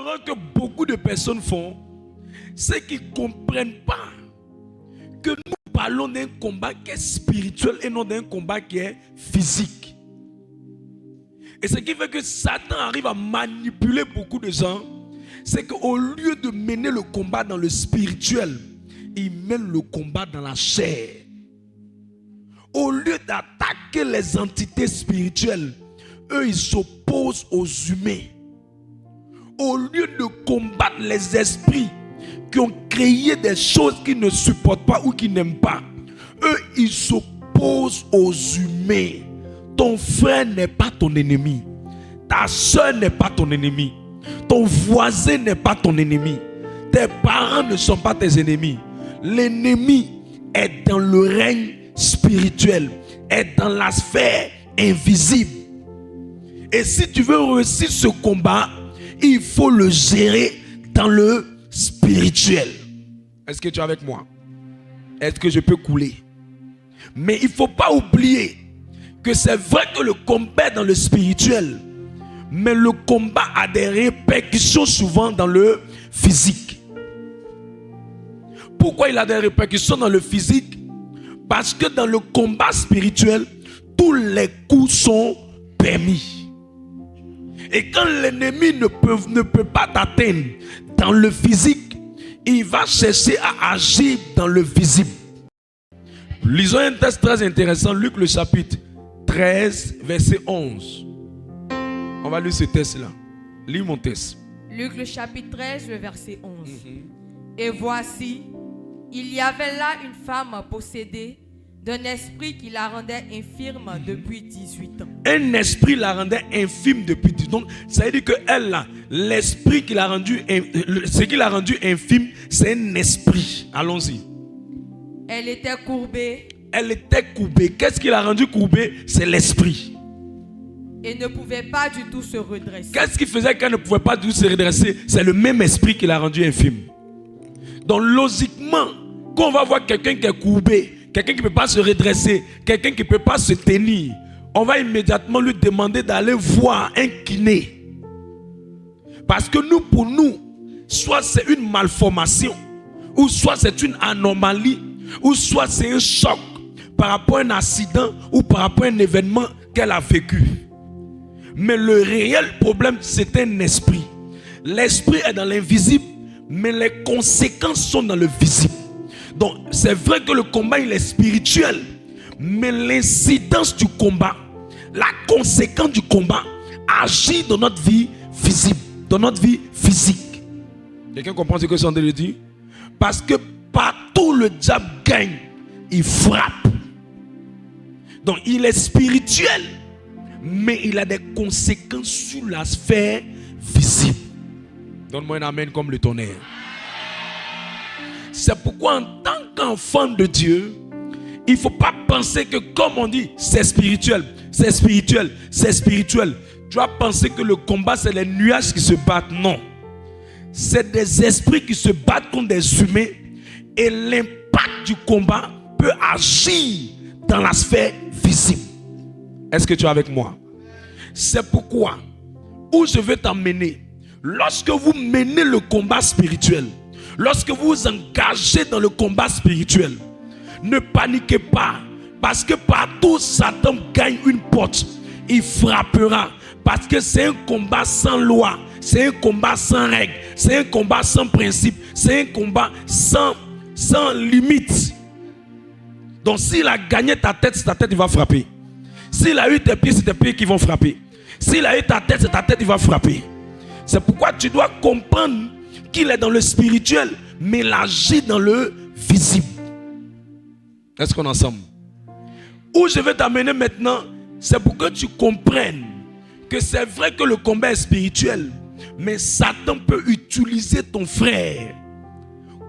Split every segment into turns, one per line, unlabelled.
l'erreur que beaucoup de personnes font, c'est qu'ils ne comprennent pas que nous parlons d'un combat qui est spirituel et non d'un combat qui est physique. Et ce qui fait que Satan arrive à manipuler beaucoup de gens, c'est qu'au lieu de mener le combat dans le spirituel, il mène le combat dans la chair. Au lieu d'attaquer les entités spirituelles, eux ils s'opposent aux humains. Au lieu de combattre les esprits qui ont créé des choses qu'ils ne supportent pas ou qu'ils n'aiment pas, eux ils s'opposent aux humains. Ton frère n'est pas ton ennemi. Ta soeur n'est pas ton ennemi. Ton voisin n'est pas ton ennemi. Tes parents ne sont pas tes ennemis. L'ennemi est dans le règne spirituel, est dans la sphère invisible. Et si tu veux réussir ce combat, il faut le gérer dans le spirituel. Est-ce que tu es avec moi? Est-ce que je peux couler? Mais il ne faut pas oublier que c'est vrai que le combat est dans le spirituel, mais le combat a des répercussions souvent dans le physique. Pourquoi il a des répercussions dans le physique? Parce que dans le combat spirituel, tous les coups sont permis. Et quand l'ennemi ne peut pas t'atteindre dans le physique, il va chercher à agir dans le visible. Lisons un texte très intéressant, Luc le chapitre 13, verset 11. On va lire ce texte-là. Lis mon texte.
Luc le chapitre 13, le verset 11. Et voici, il y avait là une femme possédée d'un esprit qui la rendait infirme depuis 18 ans.
Un esprit la rendait infirme depuis 18 ans. Donc, ça veut dire que elle là, l'esprit qui l'a rendu, ce qui l'a rendu infirme, c'est un esprit. Allons-y.
Elle était courbée.
Elle était courbée. Qu'est-ce qui l'a rendu courbée? C'est l'esprit.
Et ne pouvait pas du tout se redresser.
Qu'est-ce qui faisait qu'elle ne pouvait pas du tout se redresser? C'est le même esprit qui l'a rendu infirme. Donc logiquement, quand on va voir quelqu'un qui est courbé, quelqu'un qui ne peut pas se redresser, quelqu'un qui ne peut pas se tenir, on va immédiatement lui demander d'aller voir un kiné. Parce que nous, pour nous, soit c'est une malformation, ou soit c'est une anomalie, ou soit c'est un choc par rapport à un accident ou par rapport à un événement qu'elle a vécu. Mais le réel problème, c'est un esprit. L'esprit est dans l'invisible, mais les conséquences sont dans le visible. Donc, c'est vrai que le combat, il est spirituel, mais l'incidence du combat, la conséquence du combat, agit dans notre vie visible, dans notre vie physique. Quelqu'un comprend ce que je suis en train de dire? Parce que partout le diable gagne, il frappe. Donc, il est spirituel, mais il a des conséquences sur la sphère visible. Donne-moi un amen comme le tonnerre. C'est pourquoi en tant qu'enfant de Dieu, il ne faut pas penser que comme on dit, c'est spirituel, c'est spirituel, c'est spirituel. Tu vas penser que le combat, c'est les nuages qui se battent. Non. C'est des esprits qui se battent contre des humains et l'impact du combat peut agir dans la sphère visible. Est-ce que tu es avec moi? C'est pourquoi, où je veux t'emmener, lorsque vous menez le combat spirituel, lorsque vous vous engagez dans le combat spirituel, ne paniquez pas, parce que partout Satan gagne une porte, il frappera, parce que c'est un combat sans loi, c'est un combat sans règles, c'est un combat sans principe, c'est un combat sans limite. Donc s'il a gagné ta tête, c'est ta tête qui va frapper. S'il a eu tes pieds, c'est tes pieds qui vont frapper. S'il a eu ta tête, c'est ta tête qui va frapper. C'est pourquoi tu dois comprendre qu'il est dans le spirituel, mais il agit dans le visible. Est-ce qu'on est ensemble? Où je vais t'amener maintenant, c'est pour que tu comprennes que c'est vrai que le combat est spirituel, mais Satan peut utiliser ton frère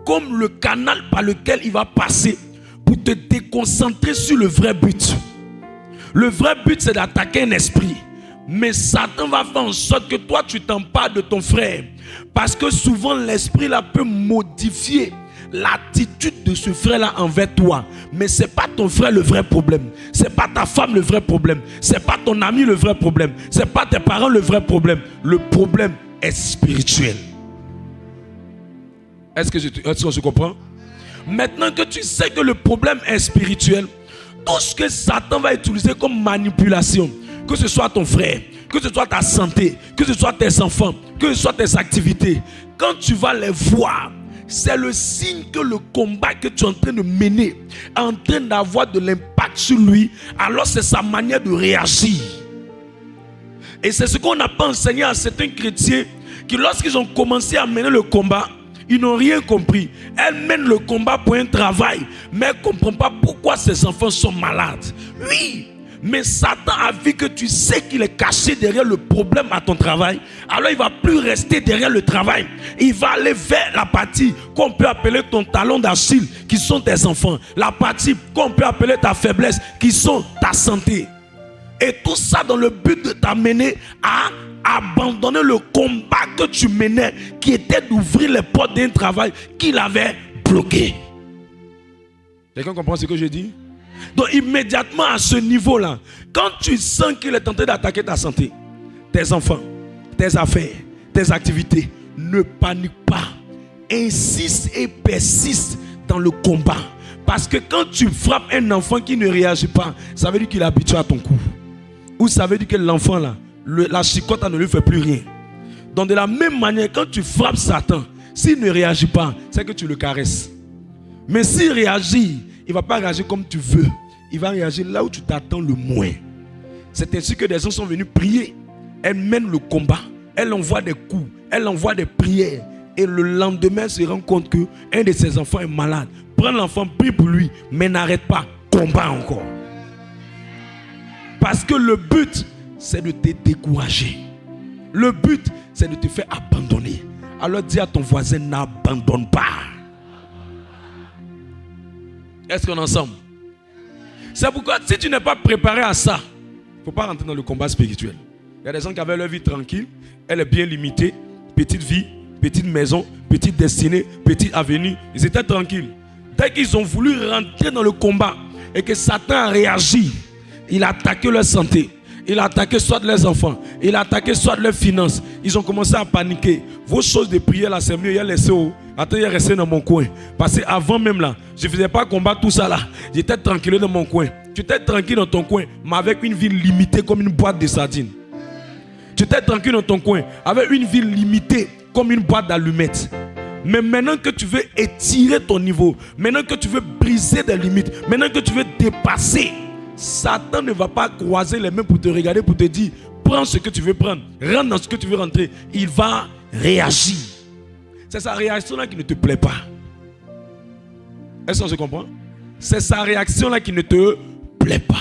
comme le canal par lequel il va passer pour te déconcentrer sur le vrai but. Le vrai but, c'est d'attaquer un esprit. Mais Satan va faire en sorte que toi, tu t'empares de ton frère. Parce que souvent, l'esprit là peut modifier l'attitude de ce frère-là envers toi. Mais ce n'est pas ton frère le vrai problème. Ce n'est pas ta femme le vrai problème. Ce n'est pas ton ami le vrai problème. Ce n'est pas tes parents le vrai problème. Le problème, est spirituel. Est-ce qu'on se comprend? Maintenant que tu sais que le problème est spirituel, tout ce que Satan va utiliser comme manipulation, que ce soit ton frère, que ce soit ta santé, que ce soit tes enfants, que ce soit tes activités, quand tu vas les voir, c'est le signe que le combat que tu es en train de mener est en train d'avoir de l'impact sur lui. Alors c'est sa manière de réagir. Et c'est ce qu'on n'a pas enseigné à certains chrétiens qui, lorsqu'ils ont commencé à mener le combat, ils n'ont rien compris. Elles mènent le combat pour un travail, mais elles ne comprennent pas pourquoi ces enfants sont malades. Oui, mais Satan a vu que tu sais qu'il est caché derrière le problème à ton travail. Alors il ne va plus rester derrière le travail. Il va aller vers la partie qu'on peut appeler ton talon d'Achille, qui sont tes enfants. La partie qu'on peut appeler ta faiblesse, qui sont ta santé. Et tout ça dans le but de t'amener à abandonner le combat que tu menais, qui était d'ouvrir les portes d'un travail qu'il avait bloqué. Quelqu'un comprend ce que je dis? Donc immédiatement à ce niveau-là, quand tu sens qu'il est tenté d'attaquer ta santé, tes enfants, tes affaires, tes activités, ne panique pas. Insiste et persiste dans le combat. Parce que quand tu frappes un enfant qui ne réagit pas, ça veut dire qu'il est habitué à ton coup. Ou ça veut dire que l'enfant là, la chicotte ne lui fait plus rien. Donc de la même manière, quand tu frappes Satan, s'il ne réagit pas, c'est que tu le caresses. Mais s'il réagit, il ne va pas réagir comme tu veux. Il va réagir là où tu t'attends le moins. C'est ainsi que des gens sont venus prier. Elles mènent le combat. Elles envoient des coups. Elles envoient des prières. Et le lendemain, elle se rend compte qu'un de ses enfants est malade. Prends l'enfant, prie pour lui, mais n'arrête pas. Combat encore. Parce que le but, c'est de te décourager. Le but, c'est de te faire abandonner. Alors dis à ton voisin, n'abandonne pas. Est-ce qu'on est ensemble? C'est pourquoi si tu n'es pas préparé à ça, il ne faut pas rentrer dans le combat spirituel. Il y a des gens qui avaient leur vie tranquille, elle est bien limitée, petite vie, petite maison, petite destinée, petite avenue, ils étaient tranquilles. Dès qu'ils ont voulu rentrer dans le combat et que Satan a réagi, il a attaqué leur santé, il a attaqué soit leurs enfants, il a attaqué soit leurs finances. Ils ont commencé à paniquer. Vos choses de prière là, c'est mieux, il y a laissé où? Attends, il est resté dans mon coin. Parce qu'avant même là, je ne faisais pas combattre tout ça là. J'étais tranquille dans mon coin. Tu étais tranquille dans ton coin, mais avec une vie limitée comme une boîte de sardines. Tu étais tranquille dans ton coin, avec une vie limitée comme une boîte d'allumettes. Mais maintenant que tu veux étirer ton niveau, maintenant que tu veux briser des limites, maintenant que tu veux dépasser, Satan ne va pas croiser les mains pour te regarder, pour te dire, prends ce que tu veux prendre, rentre dans ce que tu veux rentrer. Il va réagir. C'est sa réaction-là qui ne te plaît pas. Est-ce qu'on se comprend? C'est sa réaction-là qui ne te plaît pas.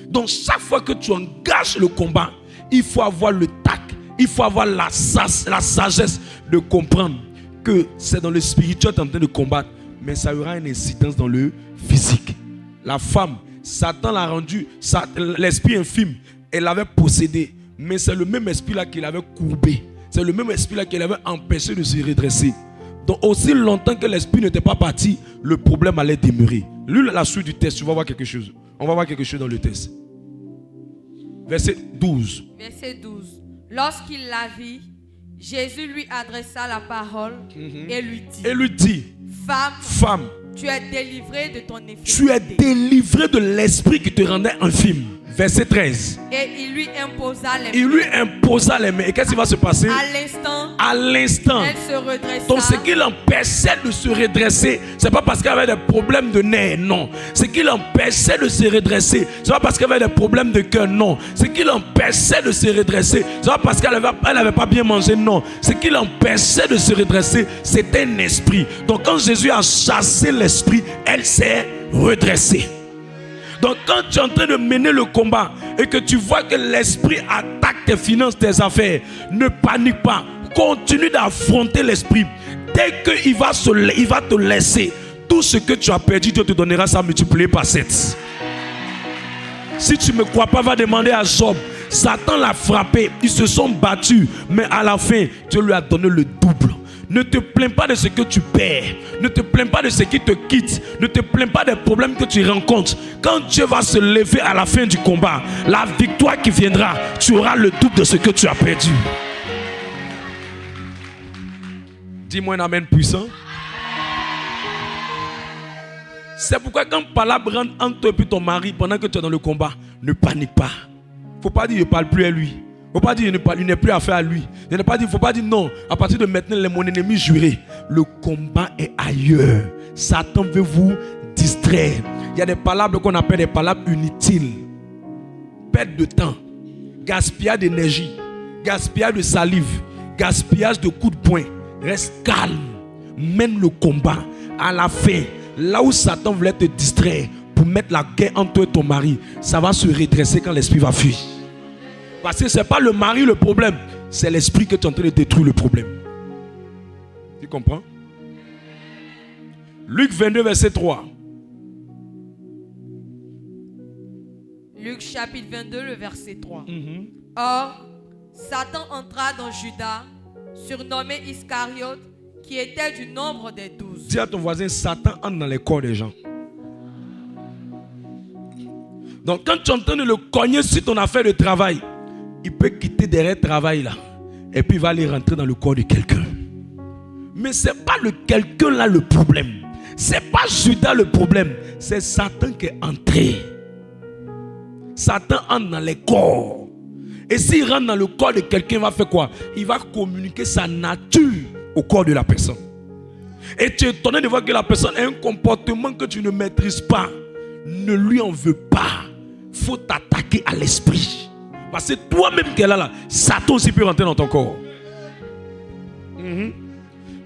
Donc chaque fois que tu engages le combat, il faut avoir le tact, il faut avoir la sagesse de comprendre que c'est dans le spirituel que tu es en train de combattre, mais ça aura une incidence dans le physique. La femme, Satan l'a rendu, l'esprit infime, elle l'avait possédé, mais c'est le même esprit-là qui l'avait courbé. C'est le même esprit-là qui l'avait empêché de se redresser. Donc aussi longtemps que l'esprit n'était pas parti, le problème allait demeurer. Lis la suite du texte, tu vas voir quelque chose. On va voir quelque chose dans le texte. Verset 12.
Verset 12. Lorsqu'il la vit, Jésus lui adressa la parole et lui dit, Femme, tu es délivrée de ton infirmité.
Tu es délivré de l'esprit qui te rendait infime. Verset 13.
Et il lui imposa les mains.
Il lui imposa les mains. Et qu'est-ce qui va se passer? À l'instant,
elle se redressa.
Donc ce qui l'empêchait de se redresser, c'est pas parce qu'elle avait des problèmes de nerfs, non. Ce qui l'empêchait de se redresser, c'est pas parce qu'elle avait des problèmes de cœur, non. Ce qui l'empêchait de se redresser, c'est pas parce qu'elle avait pas bien mangé, non. Ce qui l'empêchait de se redresser, c'était un esprit. Donc quand Jésus a chassé l'esprit, elle s'est redressée. Donc quand tu es en train de mener le combat et que tu vois que l'esprit attaque tes finances, tes affaires, ne panique pas. Continue d'affronter l'esprit. Dès qu'il va te laisser, tout ce que tu as perdu, Dieu te donnera ça multiplié par 7. Si tu ne me crois pas, va demander à Job. Satan l'a frappé, ils se sont battus, mais à la fin, Dieu lui a donné le double. Ne te plains pas de ce que tu perds. Ne te plains pas de ce qui te quitte. Ne te plains pas des problèmes que tu rencontres. Quand Dieu va se lever à la fin du combat, la victoire qui viendra, tu auras le double de ce que tu as perdu. Dis-moi un amen puissant. C'est pourquoi quand palabre rentre entre toi et ton mari pendant que tu es dans le combat, ne panique pas. Il ne faut pas dire je ne parle plus à lui. Il ne faut pas dire il n'est plus affaire à lui. Il ne faut pas dire non. À partir de maintenant, il est mon ennemi juré. Le combat est ailleurs. Satan veut vous distraire. Il y a des palabres qu'on appelle des palabres inutiles. Perte de temps, gaspillage d'énergie, gaspillage de salive, gaspillage de coups de poing. Reste calme. Mène le combat. À la fin, là où Satan voulait te distraire pour mettre la guerre entre toi et ton mari, ça va se redresser quand l'esprit va fuir. Parce que ce n'est pas le mari le problème, c'est l'esprit que tu es en train de détruire le problème. Tu comprends? Luc 22, verset 3.
Luc chapitre 22, le verset 3. Or, Satan entra dans Judas, surnommé Iscariote, qui était du nombre des 12.
Dis à ton voisin, Satan entre dans les corps des gens. Donc quand tu es en train de le cogner sur ton affaire de travail, il peut quitter derrière le travail là. Et puis il va aller rentrer dans le corps de quelqu'un. Mais ce n'est pas le quelqu'un là le problème. Ce n'est pas Judas le problème. C'est Satan qui est entré. Satan entre dans les corps. Et s'il rentre dans le corps de quelqu'un, il va faire quoi? Il va communiquer sa nature au corps de la personne. Et tu es étonné de voir que la personne a un comportement que tu ne maîtrises pas. Ne lui en veux pas. Il faut t'attaquer à l'esprit. Parce que toi-même qui es là, Satan aussi peut rentrer dans ton corps.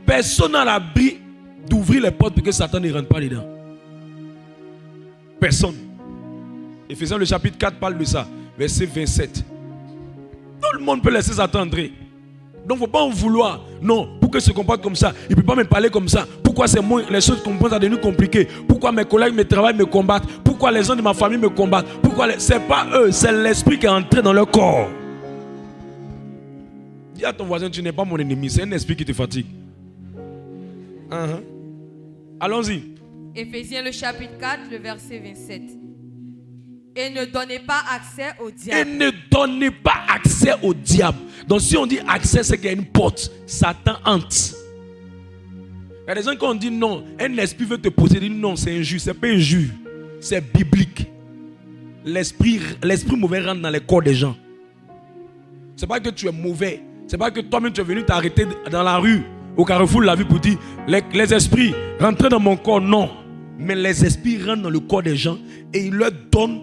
Personne n'a l'abri d'ouvrir les portes pour que Satan ne rentre pas dedans. Personne. Éphésiens le chapitre 4 parle de ça. Verset 27. Tout le monde peut laisser Satan entrer. Donc il ne faut pas en vouloir. Non, pour que se comporte comme ça, il ne peut pas me parler comme ça. Pourquoi c'est moi, les choses commencent à devenir compliquées? Pourquoi mes collègues de travail me combattent? Pourquoi les gens de ma famille me combattent? Ce n'est pas eux, c'est l'esprit qui est entré dans leur corps. Dis à ton voisin, tu n'es pas mon ennemi, c'est un esprit qui te fatigue. Allons-y.
Éphésiens le chapitre 4, le verset 27. Et ne donnez pas accès au diable.
Et ne donnez pas accès au diable. Donc si on dit accès, c'est qu'il y a une porte. Satan entre. Il y a des gens qui ont dit non, un esprit veut te posséder. Non, c'est injure. Ce n'est pas injure. C'est biblique. L'esprit mauvais rentre dans les corps des gens. Ce n'est pas que tu es mauvais. Ce n'est pas que toi-même tu es venu t'arrêter dans la rue, au carrefour de la vie pour dire les esprits, rentrez dans mon corps. Non. Mais les esprits rentrent dans le corps des gens et ils leur donnent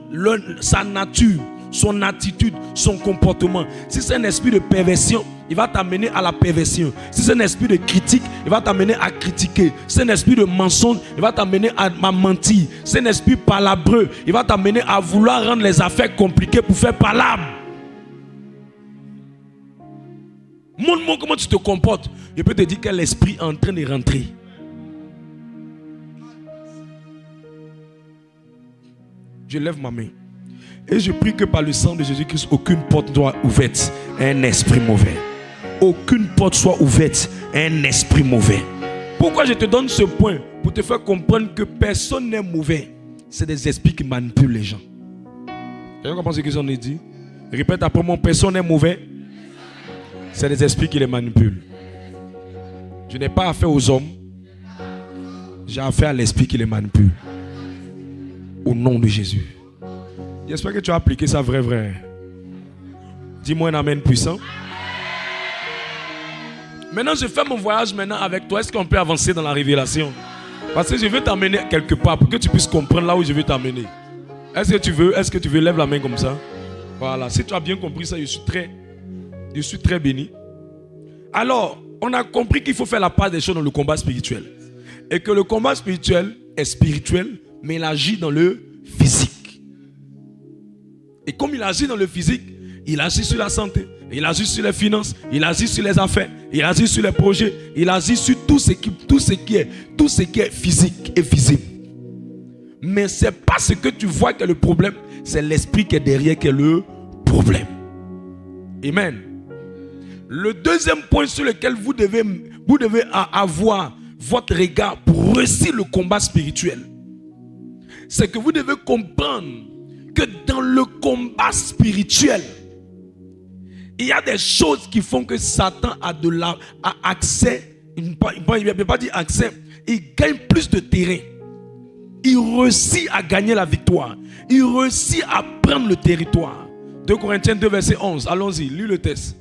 sa nature, son attitude, son comportement. Si c'est un esprit de perversion, il va t'amener à la perversion. Si c'est un esprit de critique, il va t'amener à critiquer. Si c'est un esprit de mensonge, il va t'amener à mentir. Si c'est un esprit palabreux, il va t'amener à vouloir rendre les affaires compliquées pour faire palabre. Montre-moi comment tu te comportes. Je peux te dire que l'esprit est en train de rentrer. Je lève ma main. Et je prie que par le sang de Jésus-Christ, aucune porte soit ouverte à un esprit mauvais. Aucune porte soit ouverte à un esprit mauvais. Pourquoi je te donne ce point? Pour te faire comprendre que personne n'est mauvais. C'est des esprits qui manipulent les gens. Quelqu'un comprend ce que j'en ai dit? Répète après moi, personne n'est mauvais. C'est des esprits qui les manipulent. Je n'ai pas affaire aux hommes. J'ai affaire à l'esprit qui les manipule. Au nom de Jésus. J'espère que tu as appliqué ça vrai. Dis-moi un amen puissant. Maintenant, je fais mon voyage maintenant avec toi. Est-ce qu'on peut avancer dans la révélation? Parce que je veux t'amener quelque part pour que tu puisses comprendre là où je veux t'amener. Est-ce que tu veux? Lève la main comme ça. Voilà. Si tu as bien compris ça, je suis très béni. Alors, on a compris qu'il faut faire la part des choses dans le combat spirituel. Et que le combat spirituel est spirituel, mais il agit dans le physique. Et comme il agit dans le physique, il agit sur la santé, il agit sur les finances, il agit sur les affaires, il agit sur les projets, il agit sur tout ce qui est physique et visible. Mais ce n'est pas ce que tu vois qui est le problème, c'est l'esprit qui est derrière qui est le problème. Amen. Le deuxième point sur lequel vous devez avoir votre regard pour réussir le combat spirituel, c'est que vous devez comprendre que dans le combat spirituel, il y a des choses qui font que Satan a accès il ne peut pas dire accès, il gagne plus de terrain. Il réussit à gagner la victoire. Il réussit à prendre le territoire. 2 Corinthiens 2, verset 11. Allons-y, lis le texte.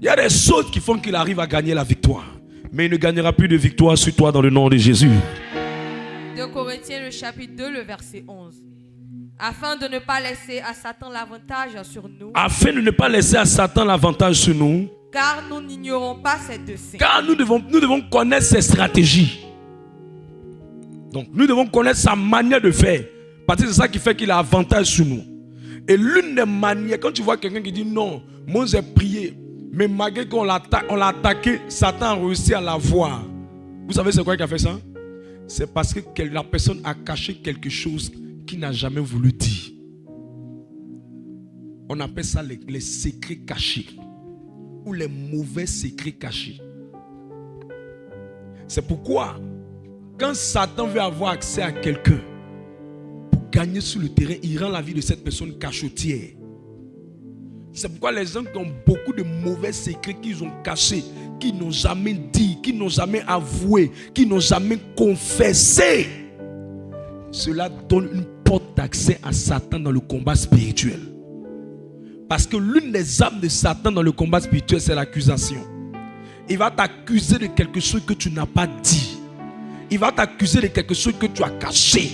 Il y a des choses qui font qu'il arrive à gagner la victoire. Mais il ne gagnera plus de victoire sur toi dans le nom de Jésus.
2 Corinthiens, le chapitre 2, le verset 11. Afin de ne pas laisser à Satan l'avantage sur nous.
Afin de ne pas laisser à Satan l'avantage sur nous.
Car nous n'ignorons pas ses desseins.
Car nous devons connaître ses stratégies. Donc nous devons connaître sa manière de faire. Parce que c'est ça qui fait qu'il a avantage sur nous. Et l'une des manières, quand tu vois quelqu'un qui dit non, moi j'ai prié, mais malgré qu'on l'a attaqué, Satan a réussi à l'avoir. Vous savez c'est quoi qui a fait ça? C'est parce que la personne a caché quelque chose qu'il n'a jamais voulu dire. On appelle ça les secrets cachés. Ou les mauvais secrets cachés. C'est pourquoi, quand Satan veut avoir accès à quelqu'un, pour gagner sur le terrain, il rend la vie de cette personne cachotière. C'est pourquoi les gens qui ont beaucoup de mauvais secrets qu'ils ont cachés, qu'ils n'ont jamais dit, qu'ils n'ont jamais avoué, qu'ils n'ont jamais confessé, cela donne une porte d'accès à Satan dans le combat spirituel. Parce que l'une des armes de Satan dans le combat spirituel, c'est l'accusation. Il va t'accuser de quelque chose que tu n'as pas dit. Il va t'accuser de quelque chose que tu as caché.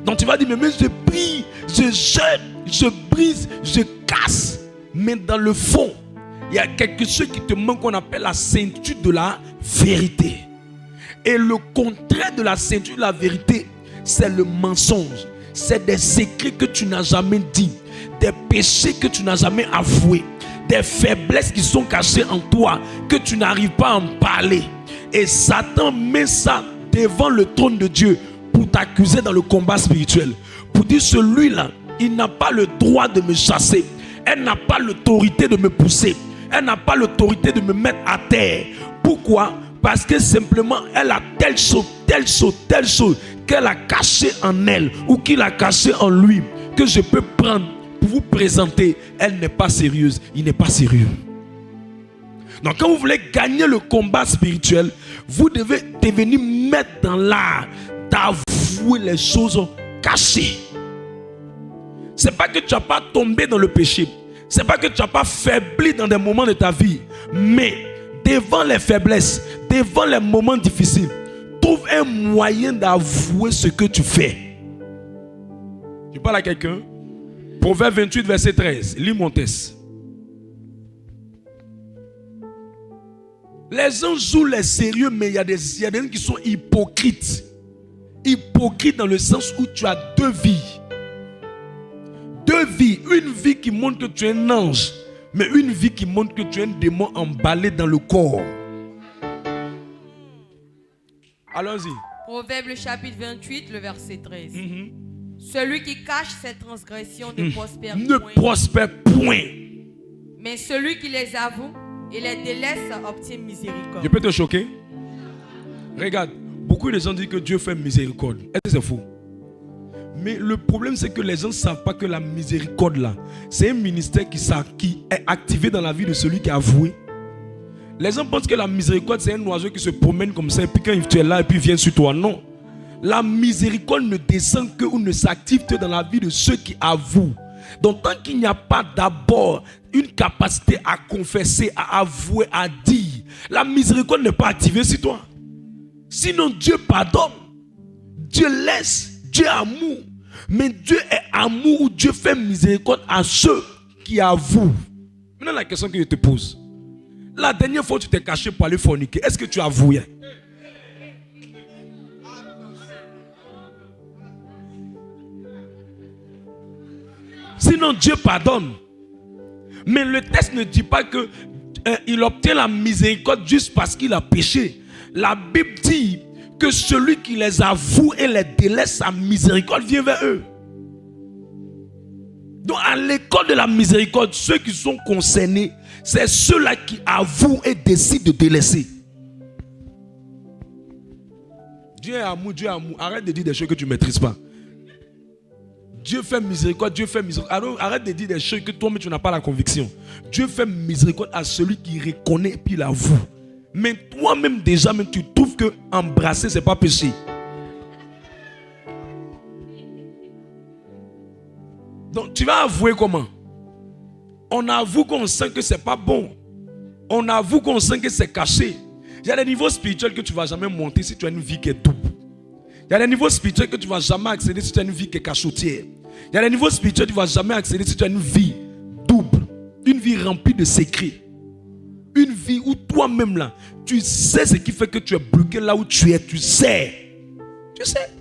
Donc tu vas dire, mais je prie, je jette, je brise, je casse. Mais dans le fond, il y a quelque chose qui te manque qu'on appelle la ceinture de la vérité. Et le contraire de la ceinture de la vérité, c'est le mensonge. C'est des secrets que tu n'as jamais dit, des péchés que tu n'as jamais avoués, des faiblesses qui sont cachées en toi, que tu n'arrives pas à en parler. Et Satan met ça devant le trône de Dieu pour t'accuser dans le combat spirituel. Pour dire celui-là, il n'a pas le droit de me chasser. Elle n'a pas l'autorité de me pousser. Elle n'a pas l'autorité de me mettre à terre. Pourquoi? Parce que simplement, elle a telle chose qu'elle a caché en elle ou qu'il a caché en lui que je peux prendre pour vous présenter. Elle n'est pas sérieuse. Il n'est pas sérieux. Donc quand vous voulez gagner le combat spirituel, vous devez devenir maître dans l'art d'avouer les choses cachées. C'est pas que tu n'as pas tombé dans le péché. C'est pas que tu n'as pas faibli dans des moments de ta vie. Mais devant les faiblesses, devant les moments difficiles, trouve un moyen d'avouer ce que tu fais. Tu parles à quelqu'un? Proverbe 28, verset 13. Lis mon texte. Les gens jouent les sérieux, mais il y a des gens qui sont hypocrites. Hypocrites dans le sens où tu as deux vies. Deux vies. Une vie qui montre que tu es un ange, mais une vie qui montre que tu es un démon emballé dans le corps. Allons-y.
Proverbe le chapitre 28, le verset 13. Celui qui cache ses transgressions ne prospère point.
Ne prospère point.
Mais celui qui les avoue et les délaisse obtient miséricorde.
Je peux te choquer? Regarde, beaucoup de gens disent que Dieu fait miséricorde. Est-ce que c'est faux? Mais le problème, c'est que les gens ne savent pas que la miséricorde là, c'est un ministère qui est activé dans la vie de celui qui a avoué. Les gens pensent que la miséricorde, c'est un oiseau qui se promène comme ça, et puis quand tu es là, et puis il vient sur toi. Non. La miséricorde ne descend que ou ne s'active que dans la vie de ceux qui avouent. Donc tant qu'il n'y a pas d'abord une capacité à confesser, à avouer, à dire, la miséricorde n'est pas activée sur toi. Sinon Dieu pardonne, Dieu laisse, Dieu est amour. Mais Dieu est amour ou Dieu fait miséricorde à ceux qui avouent. Maintenant la question que je te pose. La dernière fois que tu t'es caché pour aller forniquer, est-ce que tu as avoué? Sinon Dieu pardonne. Mais le texte ne dit pas que il obtient la miséricorde juste parce qu'il a péché. La Bible dit que celui qui les avoue et les délaisse, sa miséricorde vient vers eux. Donc à l'école de la miséricorde, ceux qui sont concernés, c'est ceux-là qui avouent et décident de délaisser. Dieu est amour, Dieu est amour. Arrête de dire des choses que tu ne maîtrises pas. Dieu fait miséricorde, Dieu fait miséricorde. Alors, arrête de dire des choses que toi-même tu n'as pas la conviction. Dieu fait miséricorde à celui qui reconnaît et puis l'avoue. Mais toi-même déjà, même, tu trouves que embrasser, ce n'est pas péché. Donc tu vas avouer comment? On avoue qu'on sent que ce n'est pas bon. On avoue qu'on sent que c'est caché. Il y a des niveaux spirituels que tu ne vas jamais monter si tu as une vie qui est double. Il y a des niveaux spirituels que tu ne vas jamais accéder si tu as une vie qui est cachotière. Il y a des niveaux spirituels que tu ne vas jamais accéder si tu as une vie double. Une vie remplie de secrets. Une vie où toi-même là, tu sais ce qui fait que tu es bloqué là où tu es. Tu sais. Tu sais.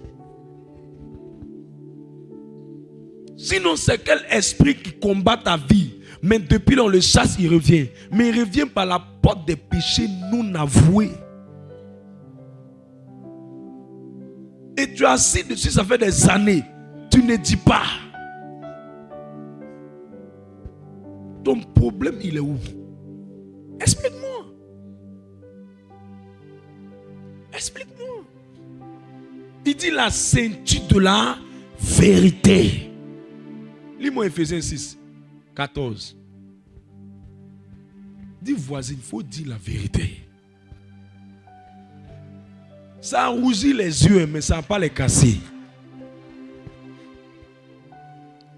Sinon, c'est quel esprit qui combat ta vie? Mais depuis là, on le chasse, il revient. Mais il revient par la porte des péchés non avoués. Et tu es assis dessus, ça fait des années. Tu ne dis pas. Ton problème, il est où? Explique-moi. Explique-moi. Il dit la ceinture de la vérité. Lis-moi Ephésiens 6, 14. Dis voisine, il faut dire la vérité. Ça rougit les yeux, mais ça n'a pas les casser.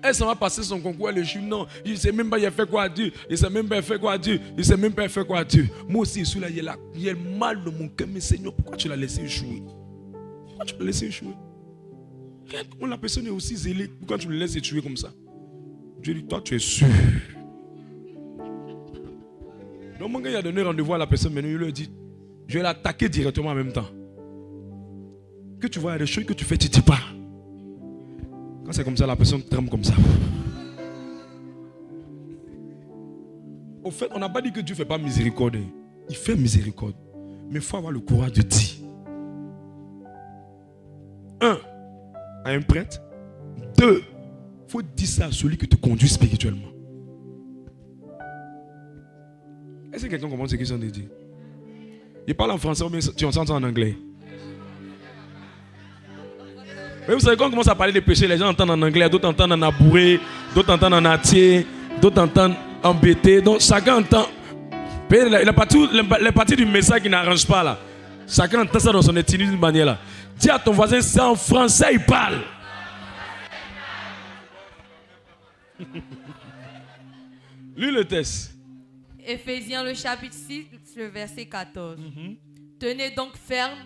Elle s'en va passer son concours, elle échoue. Non, il ne sait même pas il a fait quoi à Dieu. Il ne sait même pas il a fait quoi à Dieu. Il ne sait même pas il a fait quoi à Dieu. Moi aussi, je suis là, il y a mal dans mon cœur. Mais Seigneur, pourquoi tu l'as laissé échouer? Pourquoi tu l'as laissé échouer? Regarde comment la personne est aussi zélée. Pourquoi tu le laisses échouer comme ça? Dieu dit, toi, tu es sûr. Donc, mon gars, il a donné rendez-vous à la personne. Maintenant, il lui a dit, je vais l'attaquer directement en même temps. Que tu vois, il y a des choses que tu fais, tu ne dis pas. Quand c'est comme ça, la personne tremble comme ça. Au fait, on n'a pas dit que Dieu ne fait pas miséricorde. Il fait miséricorde. Mais il faut avoir le courage de dire. 1. À un prêtre. 2. Il faut dire ça à celui qui te conduit spirituellement. Est-ce que quelqu'un comprend ce qu'ils sont dit? Il parle en français ou bien tu entends ça en anglais? Mais vous savez, quand on commence à parler des péchés, les gens entendent en anglais, d'autres entendent en abouré, d'autres entendent en atier, d'autres entendent embêté. Donc chacun entend. Les parties du message qui n'arrangent pas là. Chacun entend ça dans son ethnie d'une manière là. Dis à ton voisin, c'est en français il parle. Lis le texte.
Éphésiens le chapitre 6, le verset 14. Tenez donc ferme.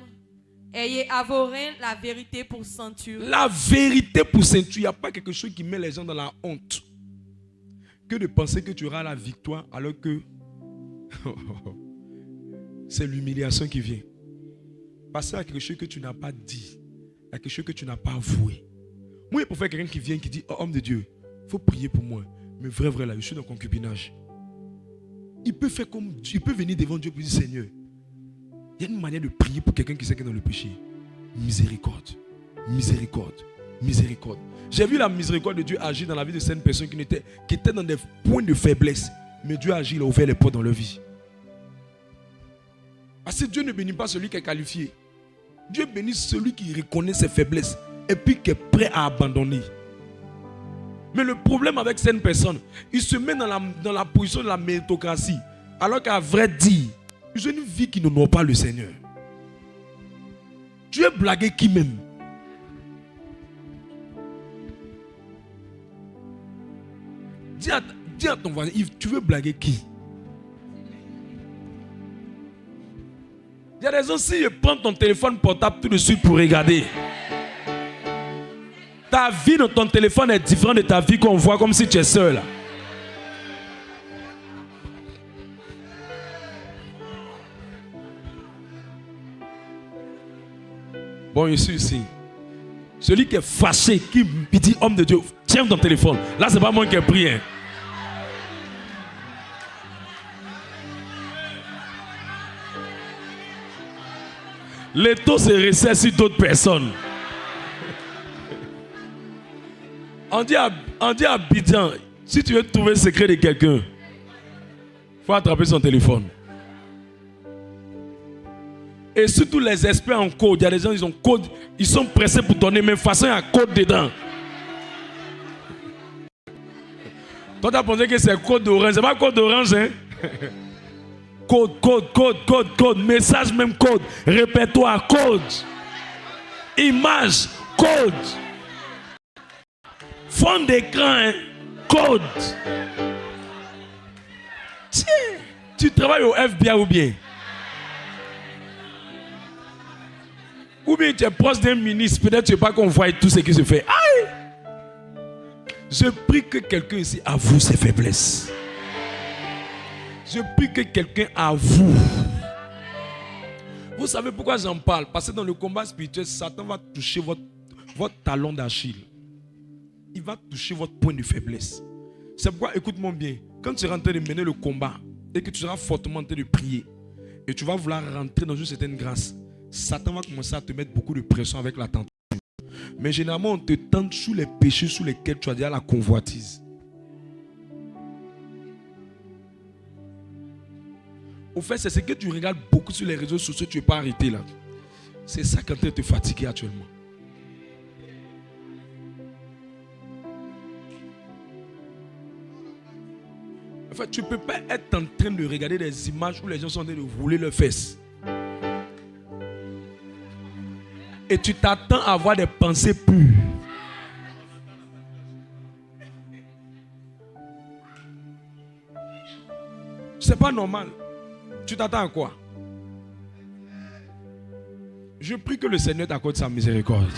Ayez à vos reins la vérité pour ceinture.
La vérité pour ceinture. Il n'y a pas quelque chose qui met les gens dans la honte que de penser que tu auras la victoire alors que c'est l'humiliation qui vient. Passer à quelque chose que tu n'as pas dit, à quelque chose que tu n'as pas avoué. Moi, pour faire quelqu'un qui vient qui dit, oh, homme de Dieu, il faut prier pour moi. Mais vrai, là, je suis dans le concubinage. Il peut faire comme Dieu, il peut venir devant Dieu pour dire, Seigneur, il y a une manière de prier pour quelqu'un qui sait qu'il est dans le péché. Miséricorde, miséricorde, miséricorde. J'ai vu la miséricorde de Dieu agir dans la vie de certaines personnes qui étaient dans des points de faiblesse. Mais Dieu agit, il a ouvert les portes dans leur vie. Parce que Dieu ne bénit pas celui qui est qualifié. Dieu bénit celui qui reconnaît ses faiblesses et puis qui est prêt à abandonner. Mais le problème avec certaines personnes, ils se mettent dans la position de la méritocratie. Alors qu'à vrai dire, ils ont une vie qui n'honore pas le Seigneur. Tu es blagué qui même? Dis à ton voisin, Yves, tu veux blaguer qui? Il y a des gens, si ils prennent ton téléphone portable tout de suite pour regarder. Ta vie dans ton téléphone est différente de ta vie qu'on voit comme si tu es seul. Bon, je suis ici. Celui qui est fâché, qui dit homme de Dieu, tiens ton téléphone. Là, c'est pas moi qui ai pris. Hein. Les taux se resserrent sur d'autres personnes. On dit à Abidjan, si tu veux trouver le secret de quelqu'un, il faut attraper son téléphone. Et surtout les experts en code, il y a des gens, ils sont pressés pour donner, mais de toute façon, il y a code dedans. Toi, tu as pensé que c'est code d'orange. C'est pas code d'orange, hein? Code. Message même code. Répertoire, code. Image, code. Fond d'écran, hein? Code. Tiens, tu travailles au FBI ou bien? Ou bien tu es proche d'un ministre, peut-être tu ne veux pas qu'on voie tout ce qui se fait. Aïe! Je prie que quelqu'un ici avoue ses faiblesses. Je prie que quelqu'un avoue. Vous savez pourquoi j'en parle? Parce que dans le combat spirituel, Satan va toucher votre talon d'Achille. Il va toucher votre point de faiblesse. C'est pourquoi, écoute-moi bien, quand tu es en train de mener le combat et que tu seras fortement en train de prier et tu vas vouloir rentrer dans une certaine grâce, Satan va commencer à te mettre beaucoup de pression avec la tentation. Mais généralement, on te tente sous les péchés sous lesquels tu as déjà la convoitise. Au fait, c'est ce que tu regardes beaucoup sur les réseaux sociaux, tu n'es pas arrêté là. C'est ça qui est en train de te fatiguer actuellement. En fait, tu ne peux pas être en train de regarder des images où les gens sont en train de rouler leurs fesses. Et tu t'attends à avoir des pensées pures. C'est pas normal. Tu t'attends à quoi? Je prie que le Seigneur t'accorde sa miséricorde.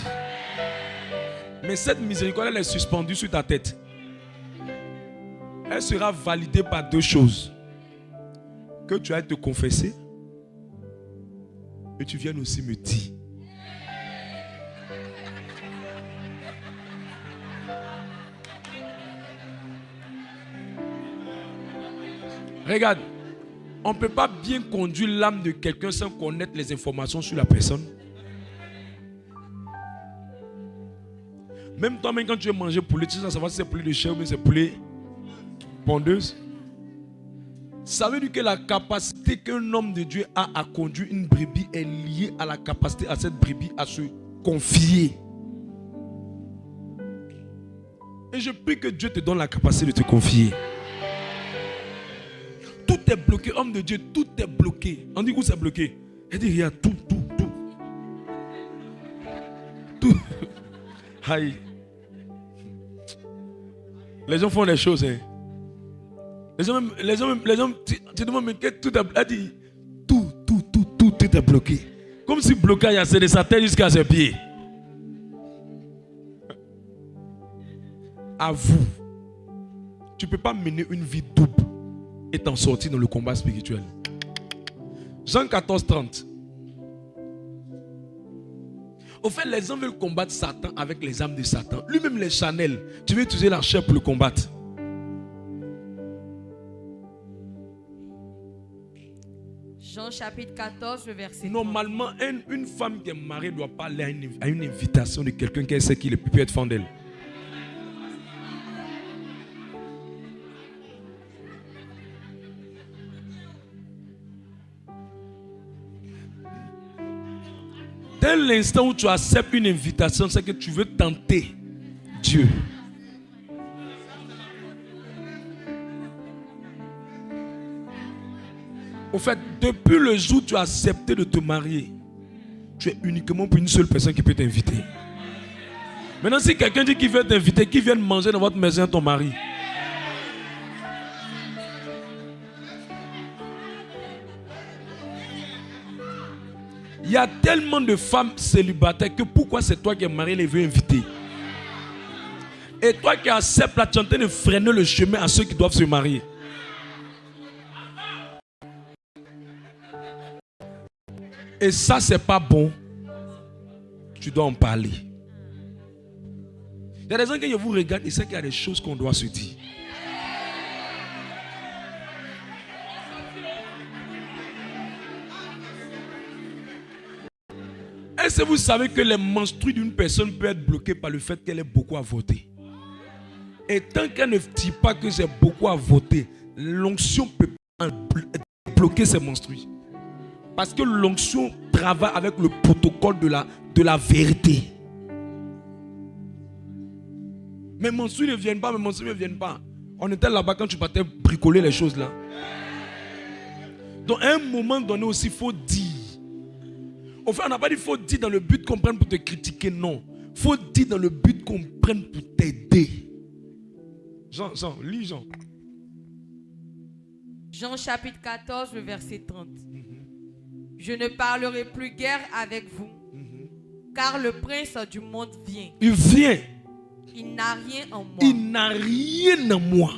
Mais cette miséricorde, elle est suspendue sur ta tête. Elle sera validée par deux choses. Que tu ailles te confesser et tu viennes aussi me dire. Regarde, on ne peut pas bien conduire l'âme de quelqu'un sans connaître les informations sur la personne. Même toi-même, quand tu veux manger poulet, tu sais savoir si c'est poulet de chair ou c'est poulet pondeuse. Ça veut dire que la capacité qu'un homme de Dieu a à conduire une brebis est liée à la capacité à cette brebis à se confier. Et je prie que Dieu te donne la capacité de te confier. Tout est bloqué, homme de Dieu, tout est bloqué. On dit où c'est bloqué? Elle dit, il y a tout. Aïe. Les gens font des choses, hein. Les gens, tu demandes, mais tout est bloqué. Elle dit, tout est bloqué. Comme si blocage, c'est de sa tête jusqu'à ses pieds. Avoue, tu ne peux pas mener une vie double et t'en sortir dans le combat spirituel. Jean 14, 30. Au fait, les hommes veulent combattre Satan avec les âmes de Satan. Lui-même les Chanel. Tu veux utiliser la chair pour le combattre.
Jean chapitre 14, le verset 30.
Normalement, une femme qui est mariée ne doit pas aller à une invitation de quelqu'un qui sait qu'il peut être fan d'elle. Dès l'instant où tu acceptes une invitation, c'est que tu veux tenter Dieu. Au fait, depuis le jour où tu as accepté de te marier, tu es uniquement pour une seule personne qui peut t'inviter. Maintenant, si quelqu'un dit qu'il veut t'inviter, qu'il vienne manger dans votre maison ton mari. Il y a tellement de femmes célibataires que pourquoi c'est toi qui es marié les veut inviter? Et toi qui acceptes la chanter de freiner le chemin à ceux qui doivent se marier. Et ça, c'est pas bon. Tu dois en parler. Il y a des gens qui vous regardent et savent qu'il y a des choses qu'on doit se dire. Est-ce que vous savez que les menstrues d'une personne peuvent être bloquées par le fait qu'elle ait beaucoup à voter? Et tant qu'elle ne dit pas que c'est beaucoup à voter, l'onction peut bloquer ses menstrues. Parce que l'onction travaille avec le protocole de la vérité. Mes menstrues ne viennent pas, On était là-bas quand tu partais bricoler les choses là. Donc à un moment donné aussi, il faut dire. Au fait, on n'a pas dit qu'il faut dire dans le but qu'on prenne pour te critiquer, non. Il faut dire dans le but qu'on prenne pour t'aider. Jean, lis Jean.
Jean chapitre 14, le verset 30. Je ne parlerai plus guère avec vous, car le prince du monde vient.
Il vient.
Il n'a rien en moi.
Il n'a rien en moi.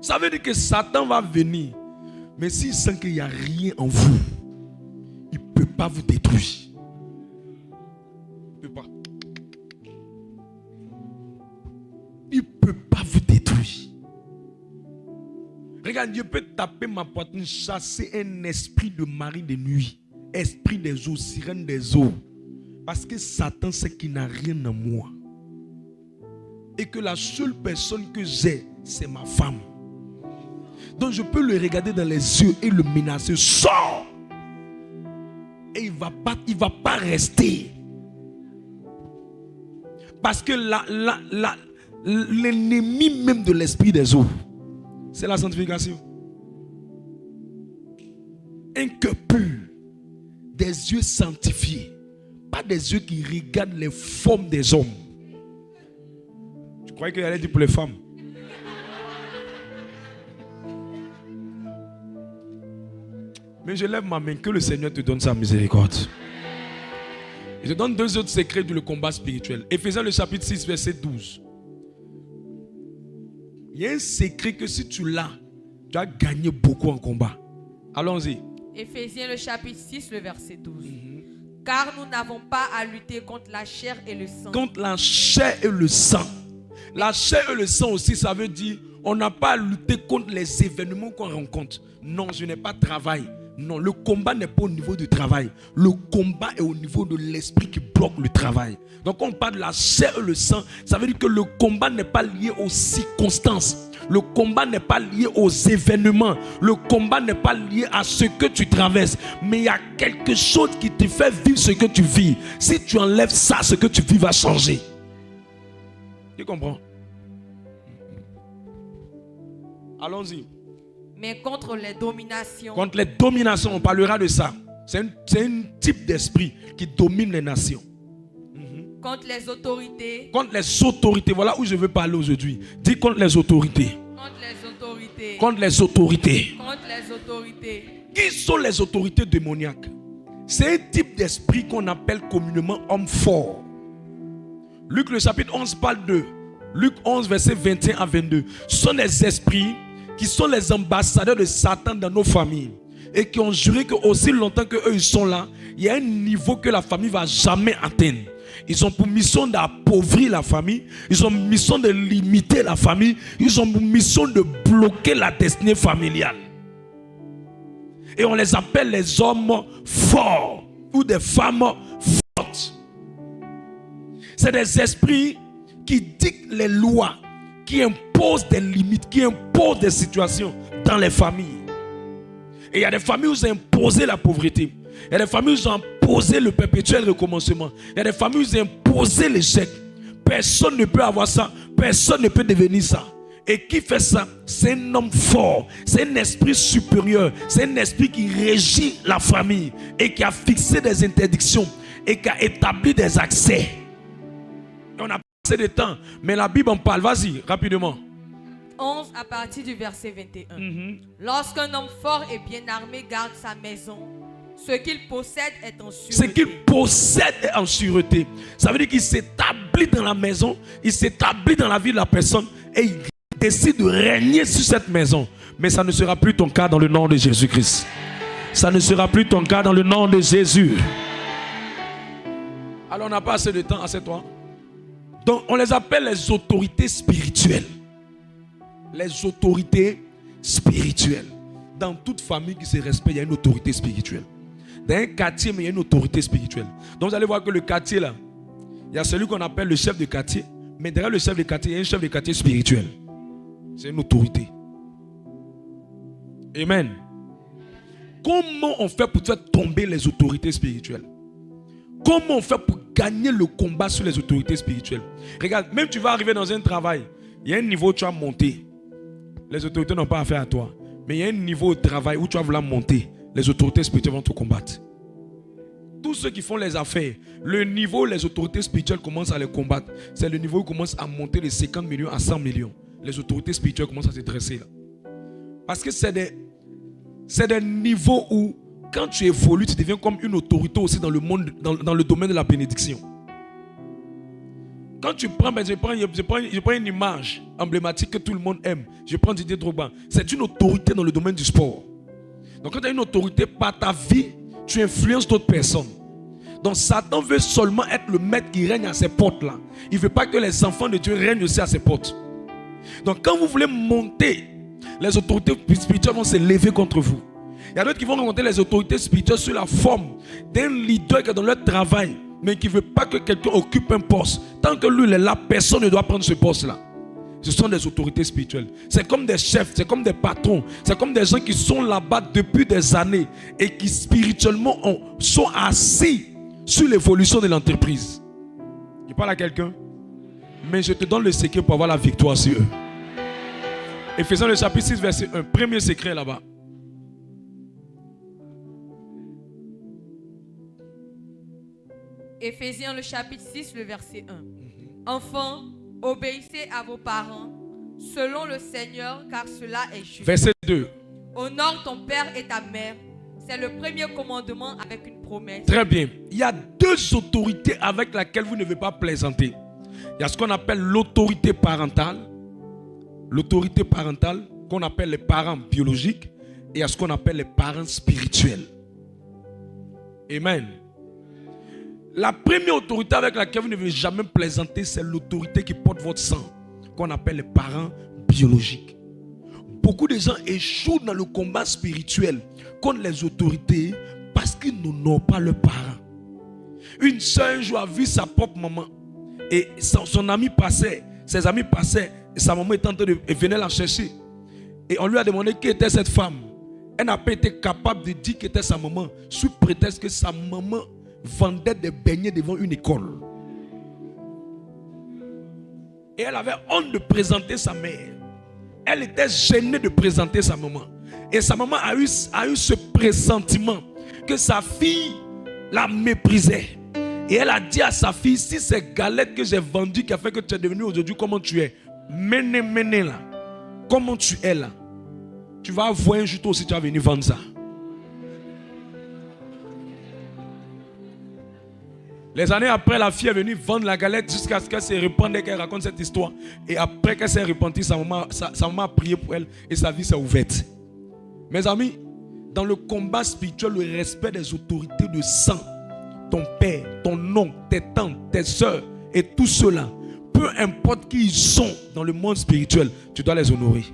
Ça veut dire que Satan va venir. Mais s'il sent qu'il n'y a rien en vous, il ne peut pas vous détruire. Il ne peut pas. Il ne peut pas vous détruire. Regarde, Dieu peut taper ma poitrine, chasser un esprit de mari de nuit, esprit des eaux, sirène des eaux. Parce que Satan sait qu'il n'a rien en moi. Et que la seule personne que j'ai, c'est ma femme. Donc je peux le regarder dans les yeux et le menacer. Sors! Et il ne va pas rester. Parce que l'ennemi même de l'esprit des eaux, c'est la sanctification. Un cœur pur, des yeux sanctifiés, pas des yeux qui regardent les formes des hommes. Je croyais qu'il allait dire pour les femmes. Mais je lève ma main, que le Seigneur te donne sa miséricorde. Je te donne 2 autres secrets du combat spirituel. Éphésiens le chapitre 6, verset 12. Il y a un secret que si tu l'as, tu as gagné beaucoup en combat. Allons-y.
Éphésiens le chapitre 6, le verset 12. Car nous n'avons pas à lutter contre la chair et le sang.
Contre la chair et le sang. La chair et le sang aussi, ça veut dire on n'a pas à lutter contre les événements qu'on rencontre. Non, je n'ai pas de travail. Non, le combat n'est pas au niveau du travail. Le combat est au niveau de l'esprit qui bloque le travail. Donc quand on parle de la chair et le sang, ça veut dire que le combat n'est pas lié aux circonstances. Le combat n'est pas lié aux événements. Le combat n'est pas lié à ce que tu traverses. Mais il y a quelque chose qui te fait vivre ce que tu vis. Si tu enlèves ça, ce que tu vis va changer. Tu comprends? Allons-y.
Mais contre les dominations.
Contre les dominations, on parlera de ça. C'est un type d'esprit qui domine les nations.
Contre les autorités.
Contre les autorités. Voilà où je veux parler aujourd'hui. Dis contre les autorités.
Contre les autorités.
Contre les autorités.
Contre les autorités.
Qui sont les autorités démoniaques? C'est un type d'esprit qu'on appelle communément homme fort. Luc le chapitre 11 parle de Luc 11 verset 21 à 22. Ce sont des esprits qui sont les ambassadeurs de Satan dans nos familles et qui ont juré que aussi longtemps que eux ils sont là, il y a un niveau que la famille va jamais atteindre. Ils ont pour mission d'appauvrir la famille, ils ont pour mission de limiter la famille, ils ont pour mission de bloquer la destinée familiale. Et on les appelle les hommes forts ou des femmes fortes. C'est des esprits qui dictent les lois, qui imposent des limites, qui imposent des situations dans les familles. Et il y a des familles où ils ont imposé la pauvreté. Il y a des familles où ils ont imposé le perpétuel recommencement. Il y a des familles où ils ont imposé l'échec. Personne ne peut avoir ça. Personne ne peut devenir ça. Et qui fait ça? C'est un homme fort. C'est un esprit supérieur. C'est un esprit qui régit la famille et qui a fixé des interdictions et qui a établi des accès. Et on a passé de temps, mais la Bible en parle. Vas-y, rapidement.
11 à partir du verset 21. Lorsqu'un homme fort et bien armé garde sa maison, ce qu'il possède est en sûreté.
Ce qu'il possède est en sûreté. Ça veut dire qu'il s'établit dans la maison, il s'établit dans la vie de la personne et il décide de régner sur cette maison. Mais ça ne sera plus ton cas dans le nom de Jésus-Christ. Ça ne sera plus ton cas dans le nom de Jésus. Alors on n'a pas assez de temps, assieds-toi. Donc on les appelle les autorités spirituelles. Les autorités spirituelles. Dans toute famille qui se respecte, il y a une autorité spirituelle. Dans un quartier, mais il y a une autorité spirituelle. Donc vous allez voir que le quartier là, il y a celui qu'on appelle le chef de quartier. Mais derrière le chef de quartier, il y a un chef de quartier spirituel. C'est une autorité. Amen. Comment on fait pour faire tomber les autorités spirituelles? Comment on fait pour gagner le combat sur les autorités spirituelles? Regarde, même tu vas arriver dans un travail, il y a un niveau où tu as monté. Les autorités n'ont pas affaire à toi. Mais il y a un niveau au travail où tu vas vouloir monter. Les autorités spirituelles vont te combattre. Tous ceux qui font les affaires, le niveau où les autorités spirituelles commencent à les combattre, c'est le niveau où ils commencent à monter de 50 millions à 100 millions. Les autorités spirituelles commencent à se dresser là. Parce que c'est des niveaux où, quand tu évolues, tu deviens comme une autorité aussi dans le monde, dans le domaine de la bénédiction. Quand tu prends, je prends une image emblématique que tout le monde aime. Je prends Didier Drogba. C'est une autorité dans le domaine du sport. Donc quand tu as une autorité par ta vie, tu influences d'autres personnes. Donc Satan veut seulement être le maître qui règne à ses portes là. Il ne veut pas que les enfants de Dieu règnent aussi à ses portes. Donc quand vous voulez monter, les autorités spirituelles vont se lever contre vous. Il y a d'autres qui vont rencontrer les autorités spirituelles sous la forme d'un leader qui est dans leur travail, mais qui ne veut pas que quelqu'un occupe un poste. Tant que lui est là, personne ne doit prendre ce poste-là. Ce sont des autorités spirituelles. C'est comme des chefs, c'est comme des patrons, c'est comme des gens qui sont là-bas depuis des années et qui spirituellement sont assis sur l'évolution de l'entreprise. Je parle à quelqu'un, mais je te donne le secret pour avoir la victoire sur eux. Éphésiens le chapitre 6, verset 1. Premier secret là-bas.
Éphésiens le chapitre 6, le verset 1. Enfants, obéissez à vos parents selon le Seigneur, car cela est juste.
Verset 2.
Honore ton père et ta mère. C'est le premier commandement avec une promesse.
Très bien. Il y a deux autorités avec lesquelles vous ne devez pas plaisanter. Il y a ce qu'on appelle l'autorité parentale. L'autorité parentale, qu'on appelle les parents biologiques. Et il y a ce qu'on appelle les parents spirituels. Amen. La première autorité avec laquelle vous ne devez jamais plaisanter, c'est l'autorité qui porte votre sang, qu'on appelle les parents biologiques. Beaucoup de gens échouent dans le combat spirituel contre les autorités parce qu'ils n'honorent pas leurs parents. Une soeur un jour a vu sa propre maman et son ami passait, ses amis passaient et sa maman était en train de venir la chercher. Et on lui a demandé qui était cette femme. Elle n'a pas été capable de dire qui était sa maman sous prétexte que sa maman vendait des beignets devant une école. Et elle avait honte de présenter sa mère. Elle était gênée de présenter sa maman. Et sa maman a eu ce pressentiment que sa fille la méprisait. Et elle a dit à sa fille, si c'est galette que j'ai vendue qui a fait que tu es devenu aujourd'hui comment tu es, méné là, comment tu es là, tu vas voir un jour toi aussi tu vas venir vendre ça. Les années après, la fille est venue vendre la galette jusqu'à ce qu'elle se répande et qu'elle raconte cette histoire. Et après qu'elle s'est repentie, sa maman a prié pour elle et sa vie s'est ouverte. Mes amis, dans le combat spirituel, le respect des autorités de sang, ton père, ton oncle, tes tantes, tes soeurs et tout cela, peu importe qui ils sont dans le monde spirituel, tu dois les honorer.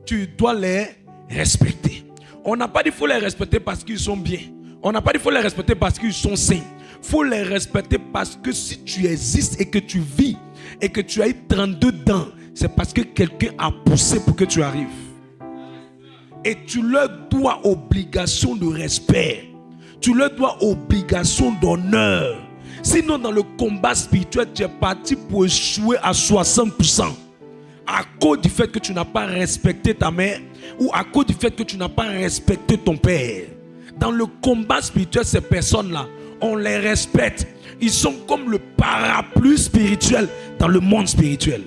Tu dois les respecter. On n'a pas dit qu'il faut les respecter parce qu'ils sont bien. On n'a pas dit qu'il faut les respecter parce qu'ils sont saints. Il faut les respecter parce que si tu existes et que tu vis et que tu as eu 32 dents, c'est parce que quelqu'un a poussé pour que tu arrives. Et tu leur dois obligation de respect. Tu leur dois obligation d'honneur. Sinon, dans le combat spirituel, tu es parti pour échouer à 60%. À cause du fait que tu n'as pas respecté ta mère ou à cause du fait que tu n'as pas respecté ton père. Dans le combat spirituel, ces personnes-là, on les respecte. Ils sont comme le parapluie spirituel dans le monde spirituel.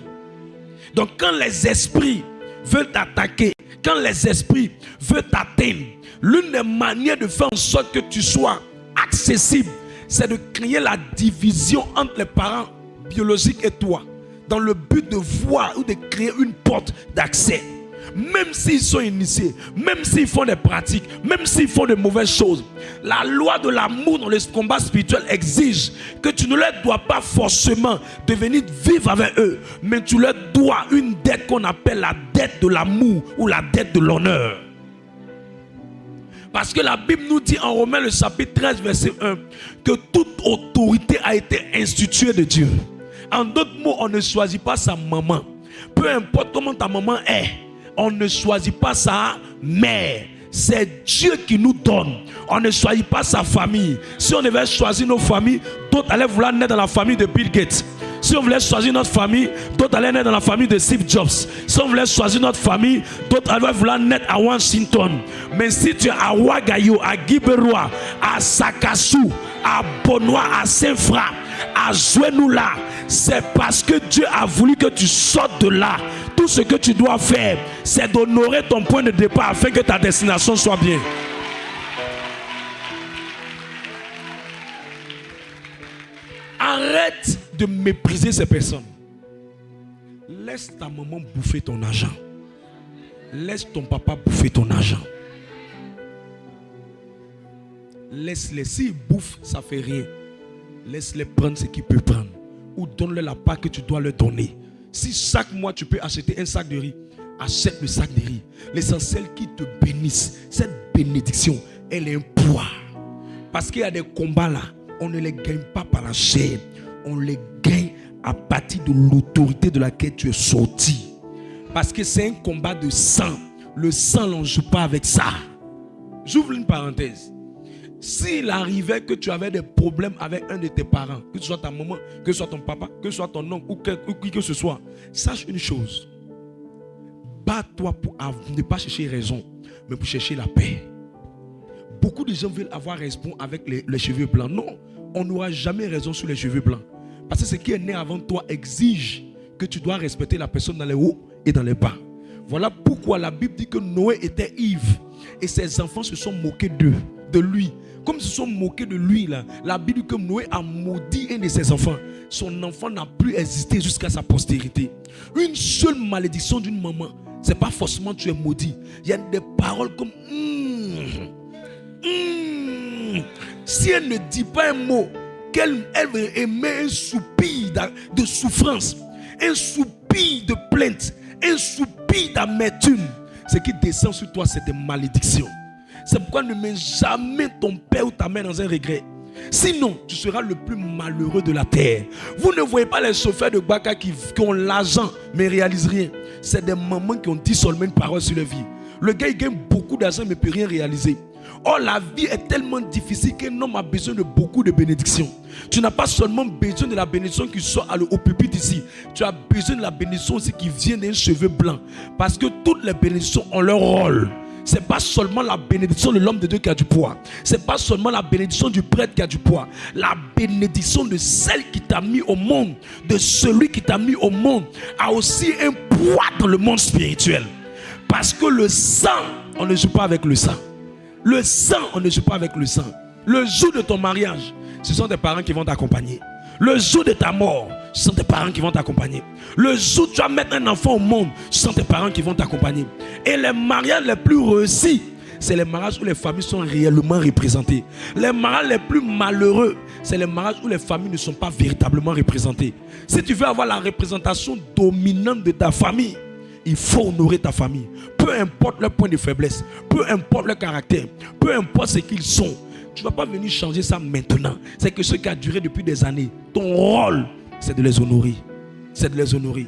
Donc quand les esprits veulent t'attaquer, quand les esprits veulent t'atteindre, l'une des manières de faire en sorte que tu sois accessible, c'est de créer la division entre les parents biologiques et toi, dans le but de voir ou de créer une porte d'accès. Même s'ils sont initiés, même s'ils font des pratiques, même s'ils font de mauvaises choses, la loi de l'amour dans le combat spirituel exige que tu ne leur dois pas forcément de venir vivre avec eux, mais tu leur dois une dette qu'on appelle la dette de l'amour ou la dette de l'honneur. Parce que la Bible nous dit en Romains le chapitre 13 verset 1 que toute autorité a été instituée de Dieu. En d'autres mots, on ne choisit pas sa maman. Peu importe comment ta maman est, on ne choisit pas sa mère. C'est Dieu qui nous donne. On ne choisit pas sa famille. Si on devait choisir nos familles, d'autres allaient vouloir naître dans la famille de Bill Gates. Si on voulait choisir notre famille, d'autres allaient naître dans la famille de Steve Jobs. Si on voulait choisir notre famille, d'autres allaient vouloir naître à Washington. Mais si tu es à Ouagayo, à Guiberoa, à Sakassou, à Bonois, à Saint-Fra, à Zouenoula, c'est parce que Dieu a voulu que tu sortes de là. Tout ce que tu dois faire, c'est d'honorer ton point de départ afin que ta destination soit bien. Arrête de mépriser ces personnes. Laisse ta maman bouffer ton argent. Laisse ton papa bouffer ton argent. Laisse-les. S'ils bouffent, ça ne fait rien. Laisse-les prendre ce qu'ils peuvent prendre. Ou donne-leur la part que tu dois leur donner. Si chaque mois tu peux acheter un sac de riz, achète le sac de riz. L'essentiel qu'ils te bénissent. Cette bénédiction, elle est un poids. Parce qu'il y a des combats là, on ne les gagne pas par la chair. On les gagne à partir de l'autorité de laquelle tu es sorti. Parce que c'est un combat de sang. Le sang, on ne joue pas avec ça. J'ouvre une parenthèse. S'il arrivait que tu avais des problèmes avec un de tes parents, que ce soit ta maman, que ce soit ton papa, que ce soit ton oncle ou qui que ce soit, sache une chose. Bats-toi pour ne pas chercher raison, mais pour chercher la paix. Beaucoup de gens veulent avoir raison avec les cheveux blancs. Non, on n'aura jamais raison sur les cheveux blancs. Parce que ce qui est né avant toi exige que tu dois respecter la personne dans les hauts et dans les bas. Voilà pourquoi la Bible dit que Noé était ivre et ses enfants se sont moqués de lui. Comme ils se sont moqués de lui, là, la Bible dit que Noé a maudit un de ses enfants. Son enfant n'a plus existé jusqu'à sa postérité. Une seule malédiction d'une maman, c'est pas forcément tu es maudit. Il y a des paroles comme si elle ne dit pas un mot, qu'elle émet un soupir de souffrance, un soupir de plainte, un soupir d'amertume, ce qui descend sur toi, c'est des malédictions. C'est pourquoi ne mets jamais ton père ou ta mère dans un regret. Sinon, tu seras le plus malheureux de la terre. Vous ne voyez pas les chauffeurs de Baka qui ont l'argent mais ne réalisent rien. C'est des mamans qui ont dit seulement une parole sur leur vie. Le gars il gagne beaucoup d'argent mais ne peut rien réaliser. Or la vie est tellement difficile qu'un homme a besoin de beaucoup de bénédictions. Tu n'as pas seulement besoin de la bénédiction qui sort au pupitre ici. Tu as besoin de la bénédiction aussi qui vient d'un cheveu blanc. Parce que toutes les bénédictions ont leur rôle. Ce n'est pas seulement la bénédiction de l'homme de Dieu qui a du poids. Ce n'est pas seulement la bénédiction du prêtre qui a du poids. La bénédiction de celle qui t'a mis au monde, de celui qui t'a mis au monde, a aussi un poids dans le monde spirituel. Parce que le sang, on ne joue pas avec le sang. Le sang, on ne joue pas avec le sang. Le jour de ton mariage, ce sont tes parents qui vont t'accompagner. Le jour de ta mort, ce sont tes parents qui vont t'accompagner. Le jour où tu vas mettre un enfant au monde, ce sont tes parents qui vont t'accompagner. Et les mariages les plus réussis, c'est les mariages où les familles sont réellement représentées. Les mariages les plus malheureux, c'est les mariages où les familles ne sont pas véritablement représentées. Si tu veux avoir la représentation dominante de ta famille, il faut honorer ta famille. Peu importe leur point de faiblesse, peu importe leur caractère, peu importe ce qu'ils sont. Tu ne vas pas venir changer ça maintenant. C'est que ce qui a duré depuis des années. Ton rôle, c'est de les honorer. C'est de les honorer.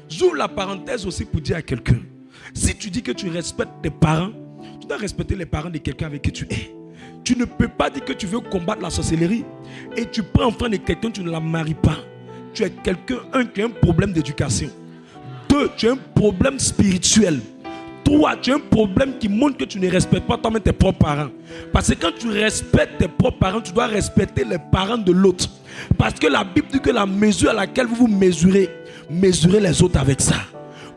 J'ouvre la parenthèse aussi pour dire à quelqu'un. Si tu dis que tu respectes tes parents, tu dois respecter les parents de quelqu'un avec qui tu es. Tu ne peux pas dire que tu veux combattre la sorcellerie et tu prends enfant de quelqu'un, tu ne la maries pas. Tu es quelqu'un, qui a un problème d'éducation. 2, tu as un problème spirituel. 3, tu as un problème qui montre que tu ne respectes pas toi-même tes propres parents. Parce que quand tu respectes tes propres parents, tu dois respecter les parents de l'autre. Parce que la Bible dit que la mesure à laquelle vous vous mesurez, mesurez les autres avec ça.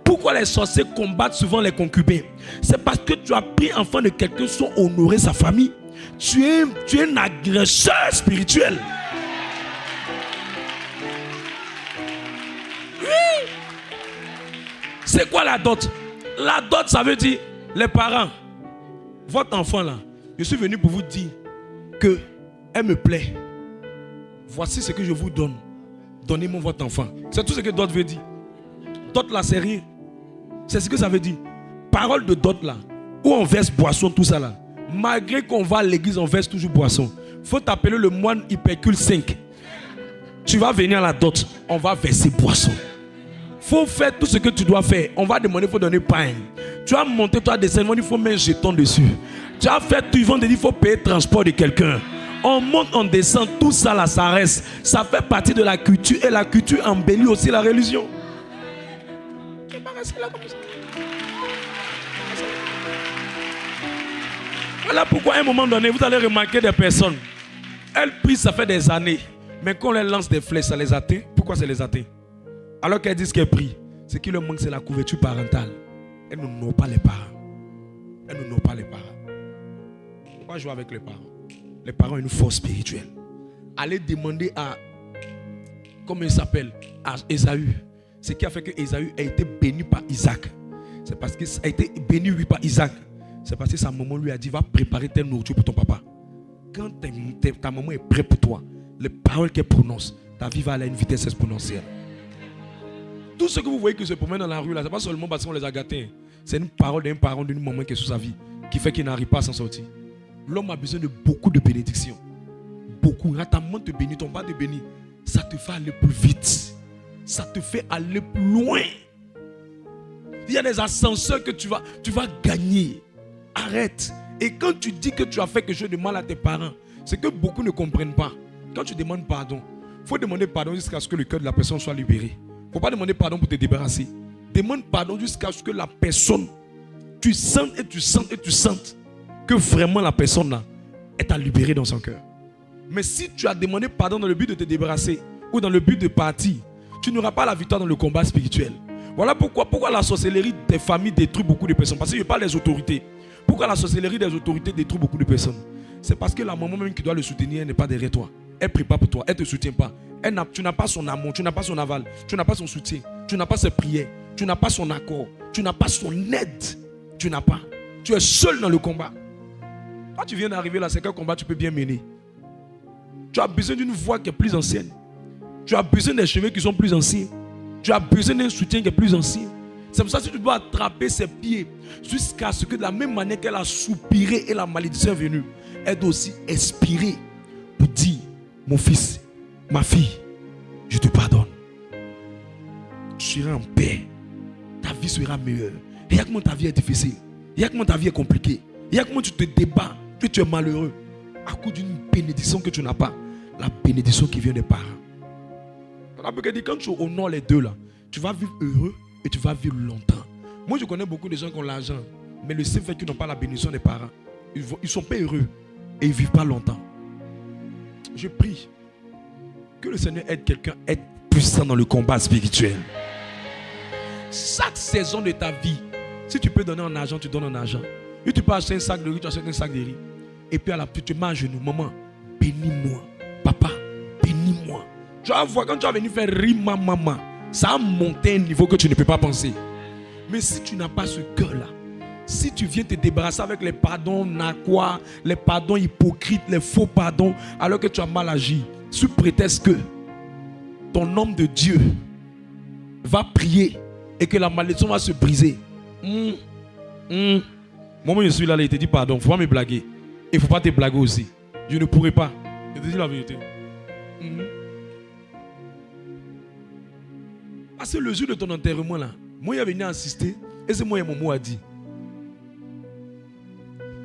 Pourquoi les sorciers combattent souvent les concubins? C'est parce que tu as pris enfant de quelqu'un sans honorer sa famille. Tu es un agresseur spirituel. Oui. C'est quoi la dot? La dot, ça veut dire, les parents, votre enfant là, je suis venu pour vous dire que elle me plaît. Voici ce que je vous donne. Donnez-moi votre enfant. C'est tout ce que dot veut dire. Dot là, c'est rien. C'est ce que ça veut dire. Parole de dot là, où on verse boisson, tout ça là. Malgré qu'on va à l'église, on verse toujours boisson. Faut t'appeler le moine Hypercule 5. Tu vas venir à la dot, on va verser boisson. Faut faire tout ce que tu dois faire. On va demander, il faut donner pain. Tu vas monter, tu vas descendre, il faut mettre un jeton dessus. Tu vas faire tout, ils vont te dire, il faut payer le transport de quelqu'un. On monte, on descend, tout ça là, ça reste. Ça fait partie de la culture et la culture embellit aussi la religion. Tu vas rester là comme ça. Voilà pourquoi à un moment donné, vous allez remarquer des personnes. Elles prient, ça fait des années. Mais quand on leur lance des flèches, ça les atteint. Pourquoi ça les atteint? Alors qu'elles disent qu'elles prient. Ce qui leur manque, c'est la couverture parentale. Elles n'honorent pas les parents. Elles n'honorent pas les parents. Pourquoi jouer avec les parents? Les parents ont une force spirituelle. Allez demander à, comment il s'appelle, à Ésaü. Ce qui a fait que Ésaü a été béni par Isaac. C'est parce qu'il a été béni, oui, par Isaac. C'est parce que sa maman lui a dit, va préparer telle nourriture pour ton papa. Quand ta maman est prête pour toi, les paroles qu'elle prononce, ta vie va aller à une vitesse exponentielle. Tout ce que vous voyez qui se promène dans la rue, là, ce n'est pas seulement parce qu'on les a gâtés. C'est une parole d'un parent, d'une maman qui est sous sa vie, qui fait qu'il n'arrive pas à s'en sortir. L'homme a besoin de beaucoup de bénédictions. Beaucoup. Quand ta maman te bénit, ton père te bénit, ça te fait aller plus vite. Ça te fait aller plus loin. Il y a des ascenseurs que tu vas gagner. Arrête. Et quand tu dis que tu as fait quelque chose de mal à tes parents, c'est que beaucoup ne comprennent pas. Quand tu demandes pardon, il faut demander pardon jusqu'à ce que le cœur de la personne soit libéré. Il ne faut pas demander pardon pour te débarrasser. Demande pardon jusqu'à ce que la personne, tu sentes que vraiment la personne là est à libérer dans son cœur. Mais si tu as demandé pardon dans le but de te débarrasser ou dans le but de partir, tu n'auras pas la victoire dans le combat spirituel. Voilà pourquoi la sorcellerie des familles détruit beaucoup de personnes. Parce que je parle des autorités. Pourquoi la sorcellerie des autorités détruit beaucoup de personnes? C'est parce que la maman même qui doit le soutenir, elle n'est pas derrière toi. Elle ne prie pas pour toi, elle ne te soutient pas. Tu n'as pas son amour, tu n'as pas son aval, tu n'as pas son soutien, tu n'as pas ses prières, tu n'as pas son accord, tu n'as pas son aide. Tu n'as pas. Tu es seul dans le combat. Quand tu viens d'arriver là, c'est quel combat tu peux bien mener? Tu as besoin d'une voix qui est plus ancienne. Tu as besoin des cheveux qui sont plus anciens. Tu as besoin d'un soutien qui est plus ancien. C'est pour ça que tu dois attraper ses pieds jusqu'à ce que de la même manière qu'elle a soupiré et la malédiction est venue, elle doit aussi expirer pour dire, mon fils, ma fille, je te pardonne. Tu seras en paix. Ta vie sera meilleure. Et comment ta vie est difficile. Et comment ta vie est compliquée. Et comment tu te débats, que tu es malheureux à cause d'une bénédiction que tu n'as pas. La bénédiction qui vient des parents. Quand tu honores les deux là, tu vas vivre heureux et tu vas vivre longtemps. Moi je connais beaucoup de gens qui ont l'argent, mais le seul fait qu'ils n'ont pas la bénédiction des parents, ils ne sont pas heureux et ils ne vivent pas longtemps. Je prie que le Seigneur aide quelqu'un à être puissant dans le combat spirituel. Chaque saison de ta vie, si tu peux donner en argent, tu donnes en argent. Si tu peux acheter un sac de riz, tu achètes un sac de riz. Et puis à la plus, tu mets à genoux, maman, bénis-moi. Papa, bénis-moi. Tu vas voir, quand tu vas venir faire riz, maman, ça a monté à un niveau que tu ne peux pas penser. Mais si tu n'as pas ce cœur-là, si tu viens te débarrasser avec les pardons naquois, les pardons hypocrites, les faux pardons, alors que tu as mal agi, sous prétexte que ton homme de Dieu va prier et que la malédiction va se briser. Moi, je suis là, il te dit pardon, il ne faut pas me blaguer. Il ne faut pas te blaguer aussi. Je ne pourrai pas. Je te dis la vérité. Parce que le jour de ton enterrement là, moi il est venu assister et c'est moi et mon mot a dit.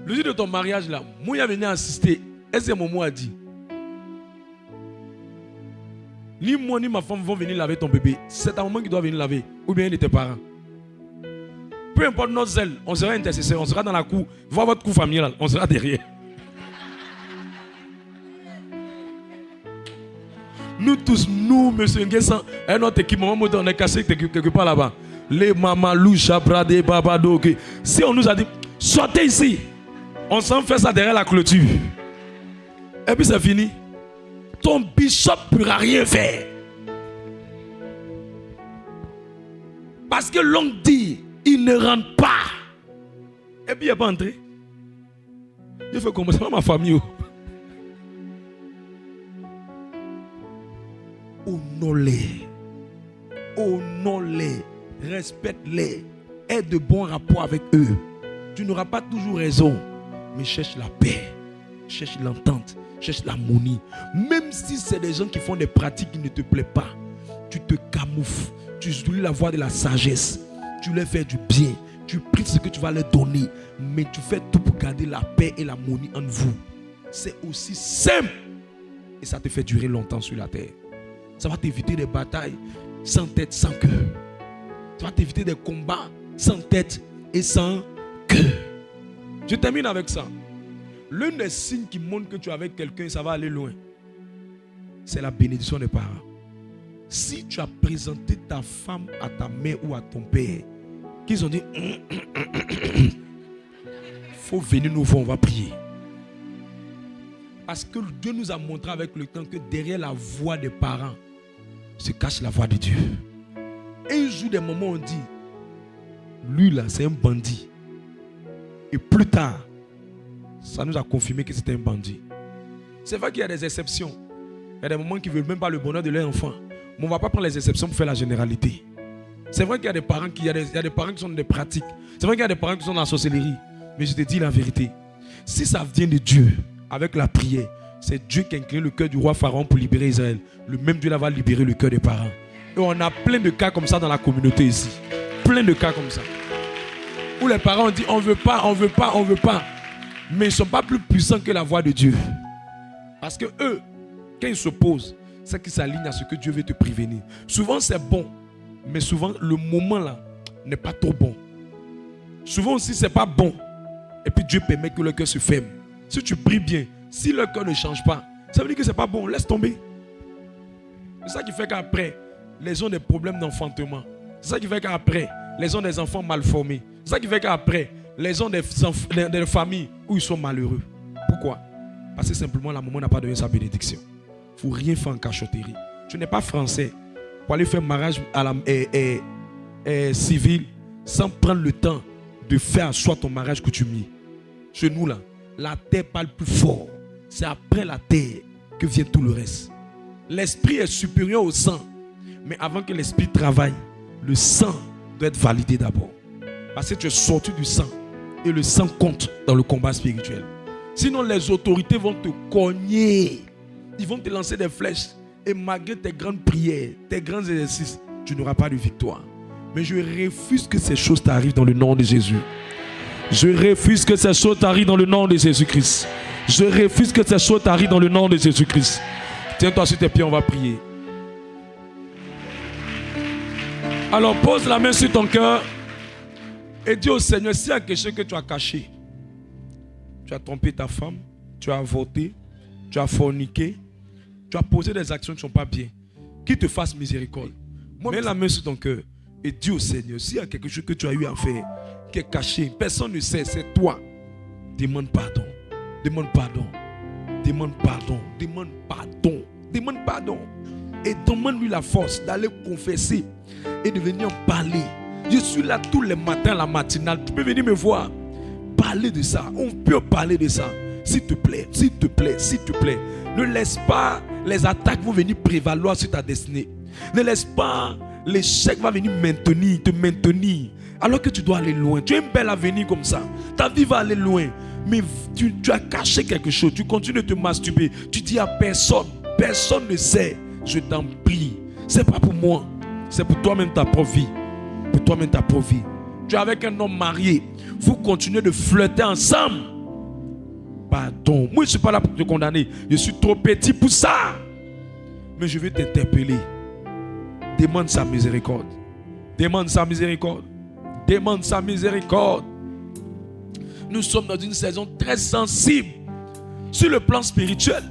Le jour de ton mariage là, moi il est venu assister et c'est mon mot a dit. Ni moi ni ma femme vont venir laver ton bébé. C'est ta maman qui doit venir laver ou bien tes parents. Peu importe notre zèle, on sera intercesseur, on sera dans la cour. Voir votre cour familiale, on sera derrière. Nous tous, nous, monsieur Nguessan, et notre équipement, on est cassé quelque part là-bas. Les mamalou, chabradé, babado. Si on nous a dit, sortez ici, on s'en fait ça derrière la clôture. Et puis c'est fini. Ton bishop ne pourra rien faire. Parce que l'on dit, il ne rentre pas. Et puis il n'est pas entré. Il faut commencer par ma famille. Honore-les. Honore-les. Respecte-les. Aie de bons rapports avec eux. Tu n'auras pas toujours raison. Mais cherche la paix. Cherche l'entente. Cherche l'harmonie. Même si c'est des gens qui font des pratiques qui ne te plaisent pas, tu te camoufles. Tu utilises la voie de la sagesse. Tu leur fais du bien. Tu pries ce que tu vas leur donner. Mais tu fais tout pour garder la paix et l'harmonie entre vous. c'est aussi simple. Et ça te fait durer longtemps sur la terre. Ça va t'éviter des batailles sans tête, sans cœur. Ça va t'éviter des combats sans tête et sans cœur. Je termine avec ça. L'un des signes qui montre que tu es avec quelqu'un et ça va aller loin, c'est la bénédiction des parents. Si tu as présenté ta femme à ta mère ou à ton père, qu'ils ont dit faut venir nous voir, on va prier. Parce que Dieu nous a montré avec le temps que derrière la voix des parents se cache la voix de Dieu. Et un jour, des moments, on dit lui là, c'est un bandit. Et plus tard, ça nous a confirmé que c'était un bandit. C'est vrai qu'il y a des exceptions. Il y a des moments qui ne veulent même pas le bonheur de leur enfant. Mais on ne va pas prendre les exceptions pour faire la généralité. C'est vrai qu'il y a des parents qui, il y a des parents qui sont dans des pratiques. C'est vrai qu'il y a des parents qui sont dans la sorcellerie. Mais je te dis la vérité. Si ça vient de Dieu, avec la prière, c'est Dieu qui a incliné le cœur du roi Pharaon pour libérer Israël. Le même Dieu là va libérer le cœur des parents. Et on a plein de cas comme ça dans la communauté ici. Plein de cas comme ça. Où les parents ont dit on veut pas, on veut pas, on veut pas. Mais ils ne sont pas plus puissants que la voix de Dieu. Parce que eux, quand ils s'opposent, c'est qu'ils s'alignent à ce que Dieu veut te prévenir. Souvent c'est bon, mais souvent le moment là n'est pas trop bon. Souvent aussi c'est pas bon. Et puis Dieu permet que le cœur se ferme. Si tu pries bien, si le cœur ne change pas, ça veut dire que c'est pas bon, laisse tomber. C'est ça qui fait qu'après, les gens ont des problèmes d'enfantement. C'est ça qui fait qu'après, les gens ont des enfants mal formés. C'est ça qui fait qu'après, les gens ont des familles où ils sont malheureux. Pourquoi? Parce que simplement la maman n'a pas donné sa bénédiction. Il ne faut rien faire en cachotterie. Tu n'es pas français pour aller faire mariage à la civil sans prendre le temps de faire soit ton mariage coutumier. Chez nous là, la terre parle plus fort. C'est après la terre que vient tout le reste. L'esprit est supérieur au sang. Mais avant que l'esprit travaille, le sang doit être validé d'abord. Parce que tu es sorti du sang. Et le sang compte dans le combat spirituel. Sinon les autorités vont te cogner. Ils vont te lancer des flèches. Et malgré tes grandes prières, tes grands exercices, tu n'auras pas de victoire. Mais je refuse que ces choses t'arrivent dans le nom de Jésus. Je refuse que ces choses t'arrivent dans le nom de Jésus-Christ. Je refuse que ces choses t'arrivent dans le nom de Jésus-Christ. Tiens-toi sur tes pieds, on va prier. Alors pose la main sur ton cœur et dis au Seigneur, s'il y a quelque chose que tu as caché, tu as trompé ta femme, tu as avorté, tu as forniqué, tu as posé des actions qui ne sont pas bien, qu'il te fasse miséricorde. Mets la main sur ton cœur et dis au Seigneur, s'il y a quelque chose que tu as eu à faire, qui est caché, personne ne sait, c'est toi. Demande pardon, demande pardon, demande pardon, demande pardon, demande pardon. Et demande-lui la force d'aller confesser et de venir parler. Je suis là tous les matins, la matinale. Tu peux venir me voir. Parler de ça. On peut parler de ça. S'il te plaît, s'il te plaît, s'il te plaît. Ne laisse pas les attaques vont venir prévaloir sur ta destinée. Ne laisse pas l'échec va venir te maintenir. Alors que tu dois aller loin. Tu as un bel avenir comme ça. Ta vie va aller loin. Mais tu as caché quelque chose. Tu continues de te masturber. Tu dis à personne. Personne ne sait. Je t'en prie. C'est pas pour moi. C'est pour toi-même ta propre vie. Pour toi-même ta propre vie. Tu es avec un homme marié. Vous continuez de flirter ensemble. Pardon. Moi, je ne suis pas là pour te condamner. Je suis trop petit pour ça. Mais je vais t'interpeller. Demande sa miséricorde. Demande sa miséricorde. Demande sa miséricorde. Nous sommes dans une saison très sensible. Sur le plan spirituel.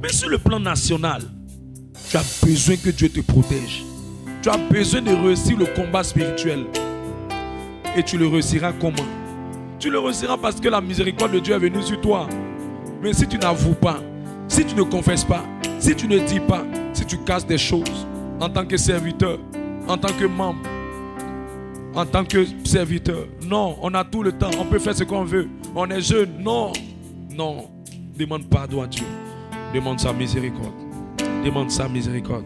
Mais sur le plan national. Tu as besoin que Dieu te protège. Tu as besoin de réussir le combat spirituel. Et tu le réussiras comment? Tu le réussiras parce que la miséricorde de Dieu est venue sur toi. Mais si tu n'avoues pas, si tu ne confesses pas, si tu ne dis pas, si tu casses des choses en tant que serviteur, en tant que membre, en tant que serviteur, non, on a tout le temps, on peut faire ce qu'on veut. On est jeune, non, non. Demande pardon à Dieu. Demande sa miséricorde. Demande sa miséricorde.